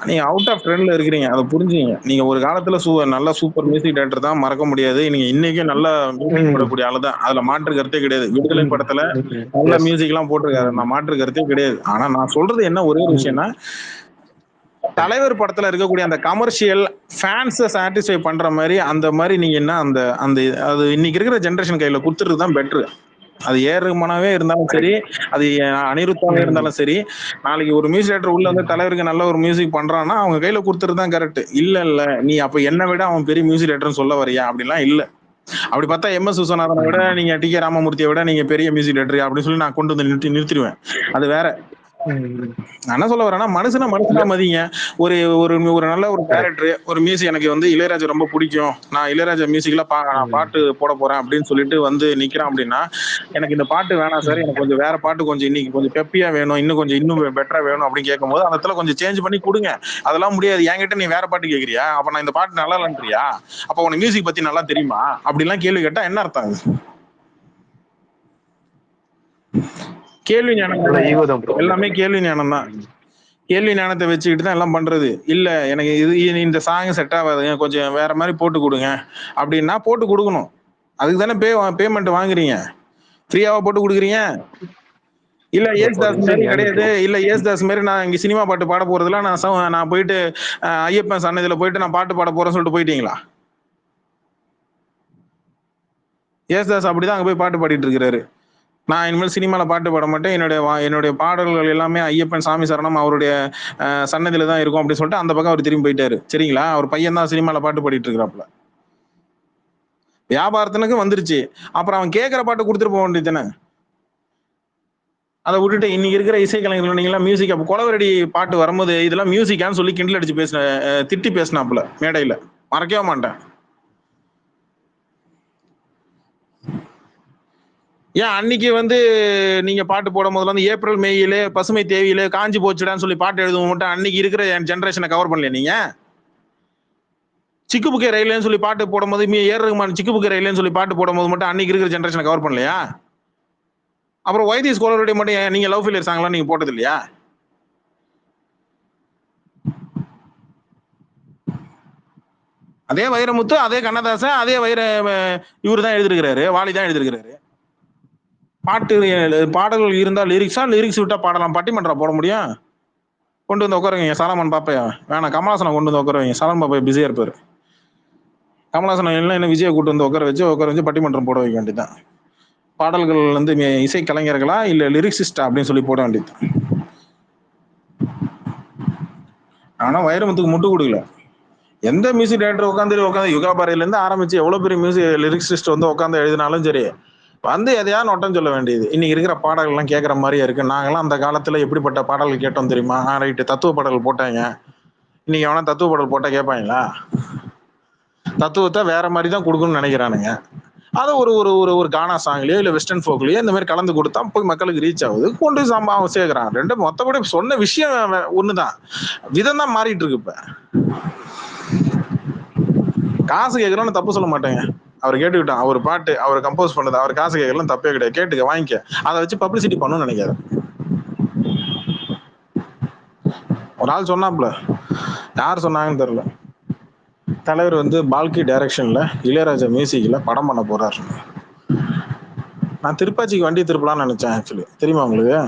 நீங்க அவுட் ஆஃப் ட்ரெண்ட்ல இருக்கிறீங்க, அதை புரிஞ்சுங்க. நீங்க ஒரு காலத்துல நல்ல சூப்பர் மியூசிக் டைரக்டர் தான், மறக்க முடியாது. நீங்க இன்னைக்கும் நல்ல மியூசிக் போடக்கூடிய ஆளுதான், அதுல மாற்று கருத்தே கிடையாது. விடுதலை படத்துல நல்ல மியூசிக் எல்லாம் போட்டிருக்காரு, நான் மாற்று கருத்தே கிடையாது. ஆனா நான் சொல்றது என்ன ஒரே ஒரு விஷயம்னா, தலைவர் படத்துல இருக்கக்கூடிய அந்த கமர்ஷியல் ஃபேன்ஸை சாட்டிஸ்ஃபை பண்ற மாதிரி அந்த மாதிரி நீங்க என்ன அந்த அந்த அது இன்னைக்கு இருக்கிற ஜென்ரேஷன் கையில கொடுத்துறது தான் பெட்ரு. அது ஏர் ரஹ்மானாவே இருந்தாலும் சரி, அது அனிருத்தாவே இருந்தாலும் சரி, நாளைக்கு ஒரு மியூசிக் டைரக்டர் உள்ள வந்து தலைவருக்கு நல்ல ஒரு மியூசிக் பண்றான்னா அவங்க கையில கொடுத்துறது தான் கரெக்ட். இல்ல நீ அப்ப என்னை விட அவன் பெரிய மியூசிக் டைரக்டர்னு சொல்ல வரியா? அப்படிலாம் இல்ல. அப்படி பார்த்தா எம்.எஸ். விஸ்வநாதனை விட நீங்க டி.கே. ராமமூர்த்தியை விட நீங்க பெரிய மியூசிக் டைரக்டர் அப்படின்னு சொல்லி நான் கொண்டு வந்து நிறுத்திடுவேன். அது வேற. நான் என்ன சொல்ல வரேன்னா, மனுஷனா மதிங்க. ஒரு ஒரு ஒரு நல்ல ஒரு டைரக்டர் ஒரு மியூசிக் எனக்கு வந்து இளையராஜா ரொம்ப பிடிக்கும், நான் இளையராஜா மியூசிக்ல நான் பாட்டு போட போறேன் அப்படின்னு சொல்லிட்டு வந்து நிக்கிறான் அப்படின்னா, எனக்கு இந்த பாட்டு வேணாம் சார், எனக்கு கொஞ்சம் வேற பாட்டு கொஞ்சம் இன்னைக்கு கொஞ்சம் பெப்பியா வேணும், இன்னும் பெட்டரா வேணும் அப்படின்னு கேட்கும் போது அந்த இடத்துல கொஞ்சம் சேஞ்ச் பண்ணி கொடுங்க. அதெல்லாம் முடியாது. என்கிட்ட நீ வேற பாட்டு கேட்கறியா, அப்ப நான் இந்த பாட்டு நல்லா இல்லைன்றியா, அப்ப உனக்கு மியூசிக் பத்தி நல்லா தெரியுமா அப்படிலாம் கேள்வி கேட்டா என்ன அர்த்தம்? கேள்வி ஞானம் எல்லாமே கேள்வி ஞானம் தான். கேள்வி ஞானத்தை வச்சுக்கிட்டு தான் எல்லாம் பண்றது. இல்ல எனக்கு இந்த சாங் செட் ஆகாதுங்க, கொஞ்சம் வேற மாதிரி போட்டு கொடுங்க அப்படின்னா போட்டு கொடுக்கணும். அதுக்கு தானே பேமெண்ட் வாங்குறீங்க, ஃப்ரீயாவா போட்டு கொடுக்குறீங்க. இல்ல ஏசுதாஸ் மாதிரி கிடையாது. இல்ல ஏசுதாஸ் மாதிரி நான் இங்க சினிமா பாட்டு பாட போறதுல நான் போயிட்டு ஐயப்பன் சன்னதியில போயிட்டு நான் பாட்டு பாட போறேன்னு சொல்லிட்டு போயிட்டீங்களா? ஏசுதாஸ் அப்படிதான் அங்க போய் பாட்டு பாடிட்டு இருக்கிறாரு. நான் இனிமேல் சினிமாவில் பாட்டு பாட மாட்டேன், என்னுடைய பாடல்கள் எல்லாமே ஐயப்பன் சாமி சரணம் அவருடைய சன்னதியில தான் இருக்கும் அப்படின்னு சொல்லிட்டு அந்த பக்கம் அவர் திரும்பி போயிட்டாரு. சரிங்களா? அவர் பையன் தான் சினிமாவில் பாட்டு பாடிட்டு இருக்கிறாப்புல. வியாபாரத்தினுக்கு வந்துருச்சு, அப்புறம் அவன் கேட்கிற பாட்டு கொடுத்துட்டு போக வேண்டியது தானே. அதை விட்டுட்டு இன்னைக்கு இருக்கிற இசைக்கலைஞர்கள் நீங்களாம் மியூசிக், அப்போ கொலவரடி பாட்டு வரும்போது இதெல்லாம் மியூசிக்கான்னு சொல்லி கிண்டல் அடிச்சு திட்டி பேசினாப்புல மேடையில, மறக்கவே மாட்டேன். ஏன் அன்னைக்கு வந்து நீங்க பாட்டு போடும் போதுல வந்து ஏப்ரல் மேயிலே பசுமை தேவியிலே காஞ்சி போச்சுடான்னு சொல்லி பாட்டு எழுதுவோம் மட்டும் அன்னைக்கு இருக்கிற ஜென்ரேஷனை கவர் பண்ணல. நீங்க சிக்கு புக்கே ரயில்னு சொல்லி பாட்டு போடும் போது ஏர் ரஹ்மான் சிக்கு புக்கே ரயில்னு சொல்லி பாட்டு போடும் போது மட்டும் அன்னைக்கு இருக்கிற ஜென்ரேஷனை கவர் பண்ணலையா? அப்புறம் வைத்திஸ் கோலருடைய மட்டும் நீங்க லவ் ஃபெயிலியர் சாங்லாம் நீங்க போட்டது இல்லையா? அதே வைரமுத்து, அதே கண்ணதாசன், அதே இவரு தான் எழுதிருக்கிறாரு, வாலி தான் எழுதிருக்கிறாரு. பாடல்கள் இருந்தால் லிரிக்ஸ் விட்டா பாடலாம், பட்டிமன்றம் போட முடியும்? கொண்டு வந்து உட்கார வைங்க. சாலமன் பாப்பையா வேணாம், கமலாசனை கொண்டு வந்து உட்கார வைங்க. சாலமன் பாப்பையா பிஸியா இருப்பாரு. கமலாசனம் இல்லை, என்ன விஜயை கூட்டு வந்து உட்கார வச்சு பட்டிமன்றம் போட வைக்க வேண்டியதுதான். பாடல்கள் வந்து இசை கலைஞர்களா இல்ல லிரிக்சிஸ்டா அப்படின்னு சொல்லி போட வேண்டியது. ஆனா வைரமுத்துக்கு முட்டு கொடுக்கல. எந்த மியூசிக் டைரக்டர் உட்காந்து யுகாபாரியில இருந்து ஆரம்பிச்சு எவ்வளவு பெரிய மியூசிக் லிரிக்சிஸ்ட் வந்து உட்காந்து எழுதினாலும் சரி, வந்து எதையாவது நொட்டம் சொல்ல வேண்டியது. இன்னைக்கு இருக்கிற பாடல்கள்லாம் கேட்கற மாதிரியே இருக்கு. நாங்கெல்லாம் அந்த காலத்துல எப்படிப்பட்ட பாடல்கள் கேட்டோம் தெரியுமா? ரைட்டு, தத்துவ பாடல் போட்டாங்க. இன்னைக்கு எவனா தத்துவ பாடல் போட்டா கேட்பாங்களா? தத்துவத்தை வேற மாதிரி தான் கொடுக்கணும்னு நினைக்கிறானுங்க. அதை ஒரு ஒரு ஒரு ஒரு கானா சாங்லயோ இல்ல வெஸ்டர்ன் ஃபோக்லயோ இந்த மாதிரி கலந்து கொடுத்தா போய் மக்களுக்கு ரீச் ஆகுது, கொண்டு சேர்க்கிறான். ரெண்டு மொத்தப்படி சொன்ன விஷயம் ஒண்ணுதான், விதம் தான் மாறிட்டு இருக்கு. இப்ப காசு கேட்கறோம்னு தப்பு சொல்ல மாட்டேங்க. அவர் கேட்டுக்கிட்டான், அவர் பாட்டு அவர் கம்போஸ் பண்ணது, அவர் காசு கேட்கலாம் தப்பே கிடையாது. கேட்டுக்க, வாங்கிக்க, அதை வச்சு பப்ளிசிட்டி பண்ணணும்னு நினைக்காது. ஒரு ஆள் சொன்னாப்ல, யார் சொன்னாங்கன்னு தெரியல, தலைவர் வந்து பால்கி டைரக்ஷன்ல இளையராஜா மியூசிக்ல படம் பண்ண போறாரு. நான் திருப்பாச்சிக்கு வண்டி திருப்பலாம்னு நினைச்சேன். ஆக்சுவலி தெரியுமா உங்களுக்கு?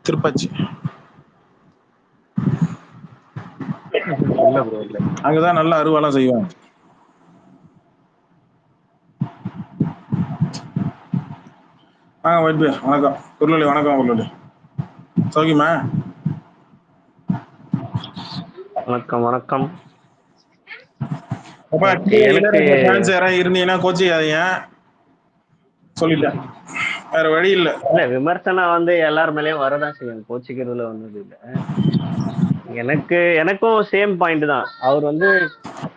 திருப்பாச்சி அங்கதான் நல்ல அருவாலாம் செய்வாங்க. வைட் பேர் வணக்கம். குருளி வணக்கம். குருளி சௌக்கியமா? வணக்கம் வணக்கம். யாராவது இருந்தீங்கன்னா கோச்சிக்காதீங்க, சொல்லிட்டேன், வேற வழி இல்ல. விமர்சனம் வந்து எல்லார் மேலயும் வரதான் செய்யும், கோச்சிக்கிறதுல வந்தது இல்ல. எனக்கும் சேம் பாயிண்ட் தான். அவர் வந்து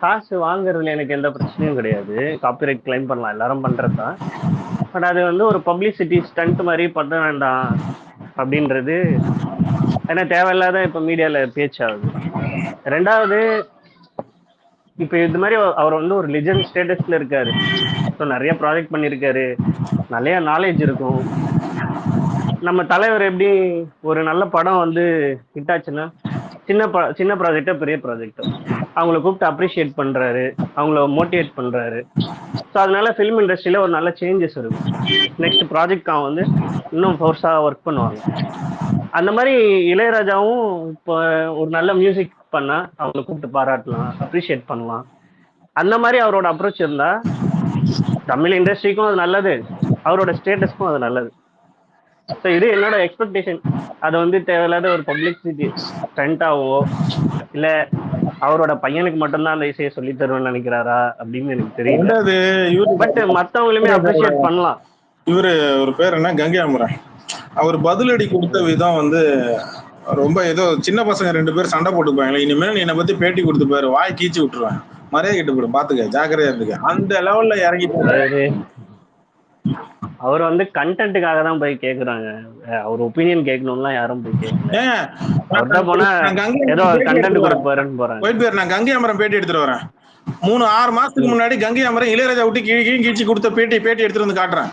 காசு வாங்குறதுல எனக்கு எந்த பிரச்சனையும் கிடையாது. காப்பிரைட் கிளைம் பண்ணலாம், எல்லாரும் பண்றதுதான். பட் அது வந்து ஒரு பப்ளிசிட்டி ஸ்டண்ட் மாதிரி பண்ண வேண்டாம் அப்படின்றது ஏன்னா தேவையில்லாத இப்ப மீடியால பேச்சாகுது. ரெண்டாவது, இப்ப இது மாதிரி அவர் வந்து ஒரு லிஜெண்ட் ஸ்டேட்டஸ்ல இருக்காரு. ஸோ நிறைய ப்ராஜெக்ட் பண்ணியிருக்காரு, நிறைய நாலேஜ் இருக்கும். நம்ம தலைவர் எப்படி ஒரு நல்ல படம் வந்து ஹிட் ஆச்சுன்னா சின்ன ப்ராஜெக்டோ பெரிய ப்ராஜெக்டோ அவங்கள கூப்பிட்டு அப்ரிஷியேட் பண்றாரு, அவங்கள மோட்டிவேட் பண்றாரு. ஸோ அதனால ஃபிலிம் இண்டஸ்ட்ரியில ஒரு நல்ல சேஞ்சஸ் இருக்கும். நெக்ஸ்ட் ப்ராஜெக்ட் அவன் வந்து இன்னும் ஃபோர்ஸா ஒர்க் பண்ணுவாங்க. அந்த மாதிரி இளையராஜாவும் இப்போ ஒரு நல்ல மியூசிக் பண்ணா அவங்களை கூப்பிட்டு பாராட்டலாம், அப்ரிஷியேட் பண்ணலாம். அந்த மாதிரி அவரோட அப்ரோச் இருந்தா தமிழ் இண்டஸ்ட்ரிக்கும் அது நல்லது, அவரோட ஸ்டேட்டஸ்க்கும் அது நல்லது. ஸோ இது என்னோட எக்ஸ்பெக்டேஷன். அதை வந்து தேவையில்லாத ஒரு பப்ளிசிட்டி ஸ்டண்டாவோ இல்ல அவரோட பையனுக்கு மட்டும்தான் அந்த இசையை சொல்லி தருவேன்னு நினைக்கிறாரா அப்படின்னு எனக்கு தெரியல. பட் மற்றவங்களுமே அப்ரிஷியேட் பண்ணலாம். இவரு ஒரு பேர் என்ன, கங்கை அமரன், அவர் பதிலடி கொடுத்த விதம் வந்து ரொம்ப ஏதோ சின்ன பசங்க 2 பேர் சண்டை போட்டுப்பாங்களே, இனிமேல் நீ என்னை பத்தி பேட்டி கொடுத்து பாரு, வாய் கீச்சு விட்டுருவேன், மறைய கிட்ட போயிடும், பாத்துக்க, ஜாக்கிரதையா இருக்கு, அந்த லெவல்ல இறங்கி அவர் வந்து கண்டென்ட்டுக்காக தான் போய் கேக்குறாங்க. அவர் ஒப்பீனியன் கேட்கணும்லாம் யாரும் போய் கேட்கல. போனா ஏதோ கண்டென்ட் கொடுப்பாருன்னு போறாங்க. நான் கங்கை அமரன் பேட்டி எடுத்துட்டு வரேன். 3-6 மாசத்துக்கு முன்னாடி கங்கை அமரன் இளையராஜா விட்டு கீழ்ச்சி கொடுத்த பேட்டி எடுத்துட்டு வந்து காட்டுறேன்.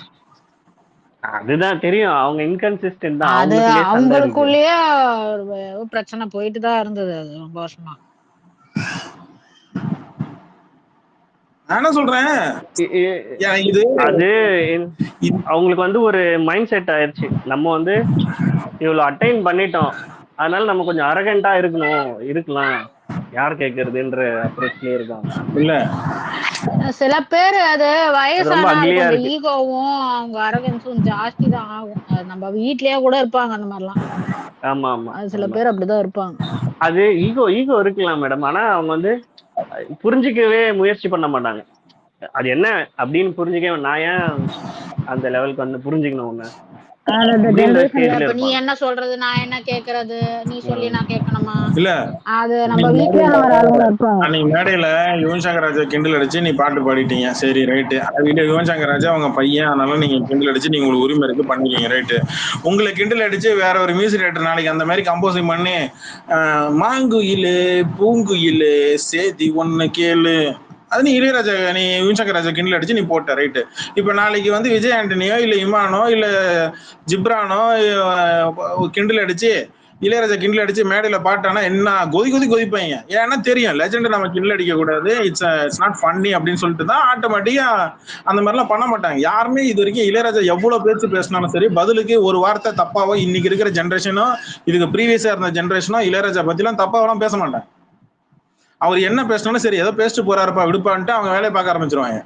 அதுதான் தெரியும், அவங்க இன்கன்சிஸ்டன்ட் தான். அது அவங்களுக்குள்ளேயே பிரச்சனை போயிட்டு தான் இருந்தது அது ரொம்ப வருஷமா. என்ன சொல்றேன், அது அவங்களுக்கு வந்து ஒரு மைண்ட் செட் ஆயிடுச்சு. நம்ம வந்து இவ்வளவு அட்டைன் பண்ணிட்டோம், அதனால நம்ம கொஞ்சம் அரகண்டா இருக்கலாம், யார் கேட்கறதுன்ற அப்ரோச்லயே இருக்காங்க. இல்ல சில பேர் அது வயசான ஈகோவும் அவங்க அரகன்ஸும் ஜாஸ்தி தான் ஆகும். நம்ம வீட்லயே கூட இருப்பாங்க அந்த மாதிரிலாம். ஆமா ஆமா, சில பேர் அப்படிதான் இருப்பாங்க. அது ஈகோ இருக்கலாம் மேடம். ஆனா அவங்க வந்து புரிஞ்சிக்கவே முயற்சி பண்ண மாட்டாங்க. அது என்ன அப்படின்னு புரிஞ்சுக்கவே, நான் ஏன் அந்த லெவலுக்கு வந்து புரிஞ்சுக்கணும் ஒண்ணு. நீ என்ன சொல்றது, நான் என்ன கேக்குறது, நீ சொல்லி நான் கேட்கணுமா? இல்ல அது நம்ம வீட்ல அன்னைக்கு மேடையில யுவன் சங்கர் ராஜா கிண்டல் அடிச்சு நீ பாட்டு பாடிட்டீங்க, சரி ரைட்டு. யுவன் சங்கர் ராஜா அவங்க பையன், அதனால நீங்க கிண்டல் அடிச்சு நீங்க உங்களுக்கு உரிமை இருக்கு பண்ணிக்கீங்க, ரைட்டு. உங்களை கிண்டல் அடிச்சு வேற ஒரு மியூசிக் டைரக்டர் நாளைக்கு அந்த மாதிரி கம்போசிங் பண்ணி மாங்குயிலு பூங்குயிலு சேதி ஒண்ணு கேளு, அது நீ இளையராஜா நீ யுவன் சங்கர் ராஜா கிண்டல் அடிச்சு நீ போட்ட, ரைட்டு. இப்ப நாளைக்கு வந்து விஜய் ஆண்டனியோ இல்ல இமானோ இல்ல ஜிப்ரானோ கிண்டல் அடிச்சு இளையராஜா கிண்டல் அடிச்சு மேடையில பாட்டானா என்ன கொதிப்பாங்க. ஏன்னா தெரியும் லெஜெண்ட் நம்ம கிண்டல் அடிக்க கூடாது, இட்ஸ் நாட் ஃபன்னி அப்படின்னு சொல்லிட்டு தான் ஆட்டோமேட்டிக்கா அந்த மாதிரிலாம் பண்ண மாட்டாங்க யாருமே. இது வரைக்கும் இளையராஜா எவ்வளவு பேச்சு பேசினாலும் சரி பதிலுக்கு ஒரு வார்த்தை தப்பாவோ இன்னைக்கு இருக்கிற ஜென்ரேஷனோ இதுக்கு ப்ரீவியஸா இருந்த ஜென்ரேஷனோ இளையராஜா பத்திலாம் தப்பாவெல்லாம் பேச மாட்டாங்க. அவர் என்ன பேசினாலும் சரி ஏதோ பேசிட்டு போறாருப்பா விடுப்பான்ட்டு அவங்க வேலையை பார்க்க ஆரம்பிச்சிருவாங்க.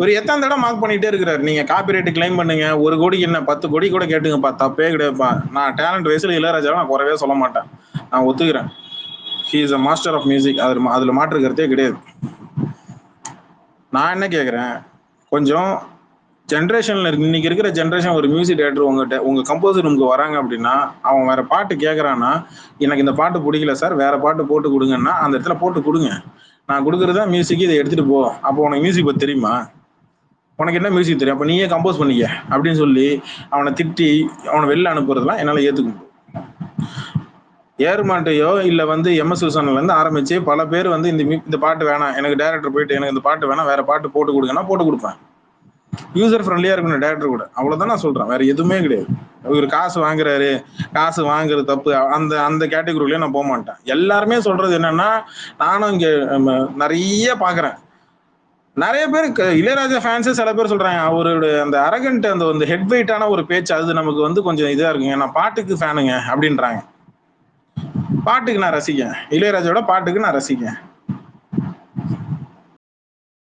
ஒரு எத்தனை தடவை மார்க் பண்ணிட்டே இருக்கிறாரு. நீங்க காப்பிரைட் கிளைம் பண்ணுங்க, 1 கோடிக்கு என்ன 10 கோடி கூட கேட்டுங்கப்பா, தப்பே கிடையாதுப்பா. நான் டேலண்ட் வயசுல இளையராஜாவை நான் குறவே சொல்ல மாட்டேன், நான் ஒத்துக்கிறேன். He is a master of music, அதுல மாற்று கருத்தே கிடையாது. நான் என்ன கேட்குறேன், கொஞ்சம் ஜென்ரேஷன்ல இன்னைக்கு இருக்கிற ஜென்ரேஷன் ஒரு மியூசிக் டைரக்டர் உங்க கம்போசர் ரூமுக்கு வராங்க அப்படின்னா அவன் வேற பாட்டு கேட்கறான்னா எனக்கு இந்த பாட்டு பிடிக்கல சார் வேற பாட்டு போட்டு கொடுங்கன்னா அந்த இடத்துல போட்டு கொடுங்க. நான் கொடுக்குறதா மியூசிக், இதை எடுத்துட்டு போ. அப்போ உனக்கு மியூசிக் பத்தி தெரியுமா? உனக்கு என்ன மியூசிக் தெரியும்? அப்போ நீயே கம்போஸ் பண்ணிக்க அப்படின்னு சொல்லி அவனை திட்டி அவனை வெளில அனுப்புறதுலாம் என்னால் ஏற்றுக்க முடியும். ஏர்மாட்டையோ இல்லை MS வில்சன்லேருந்து ஆரம்பிச்சு பல பேர் இந்த பாட்டு வேணாம், எனக்கு டைரக்டர் போயிட்டு எனக்கு இந்த பாட்டு வேணாம் வேற பாட்டு போட்டு கொடுங்கன்னா போட்டு கொடுப்பேன். யூசர் ஃப்ரெண்ட்லியா இருக்கணும் டேரக்டர் கூட, அவ்வளவுதான் நான் சொல்றேன், வேற எதுவுமே கிடையாது. இவர் காசு வாங்குறாரு, காசு வாங்குறது தப்பு, அந்த கேட்டகரியிலயே நான் போக மாட்டேன். எல்லாருமே சொல்றது என்னன்னா, நானும் இங்க நிறைய பாக்குறேன், நிறைய பேர் இளையராஜா ஃபேன்ஸே சில பேர் சொல்றாங்க அவருடைய அந்த அரகண்ட் அந்த ஹெட் வெயிட்டான ஒரு பேச்சு அது நமக்கு கொஞ்சம் இதா இருக்குங்க, நான் பாட்டுக்கு ஃபேனுங்க அப்படின்றாங்க. பாட்டுக்கு நான் ரசிக்கேன், இளையராஜாவோட பாட்டுக்கு நான் ரசிக்கேன்.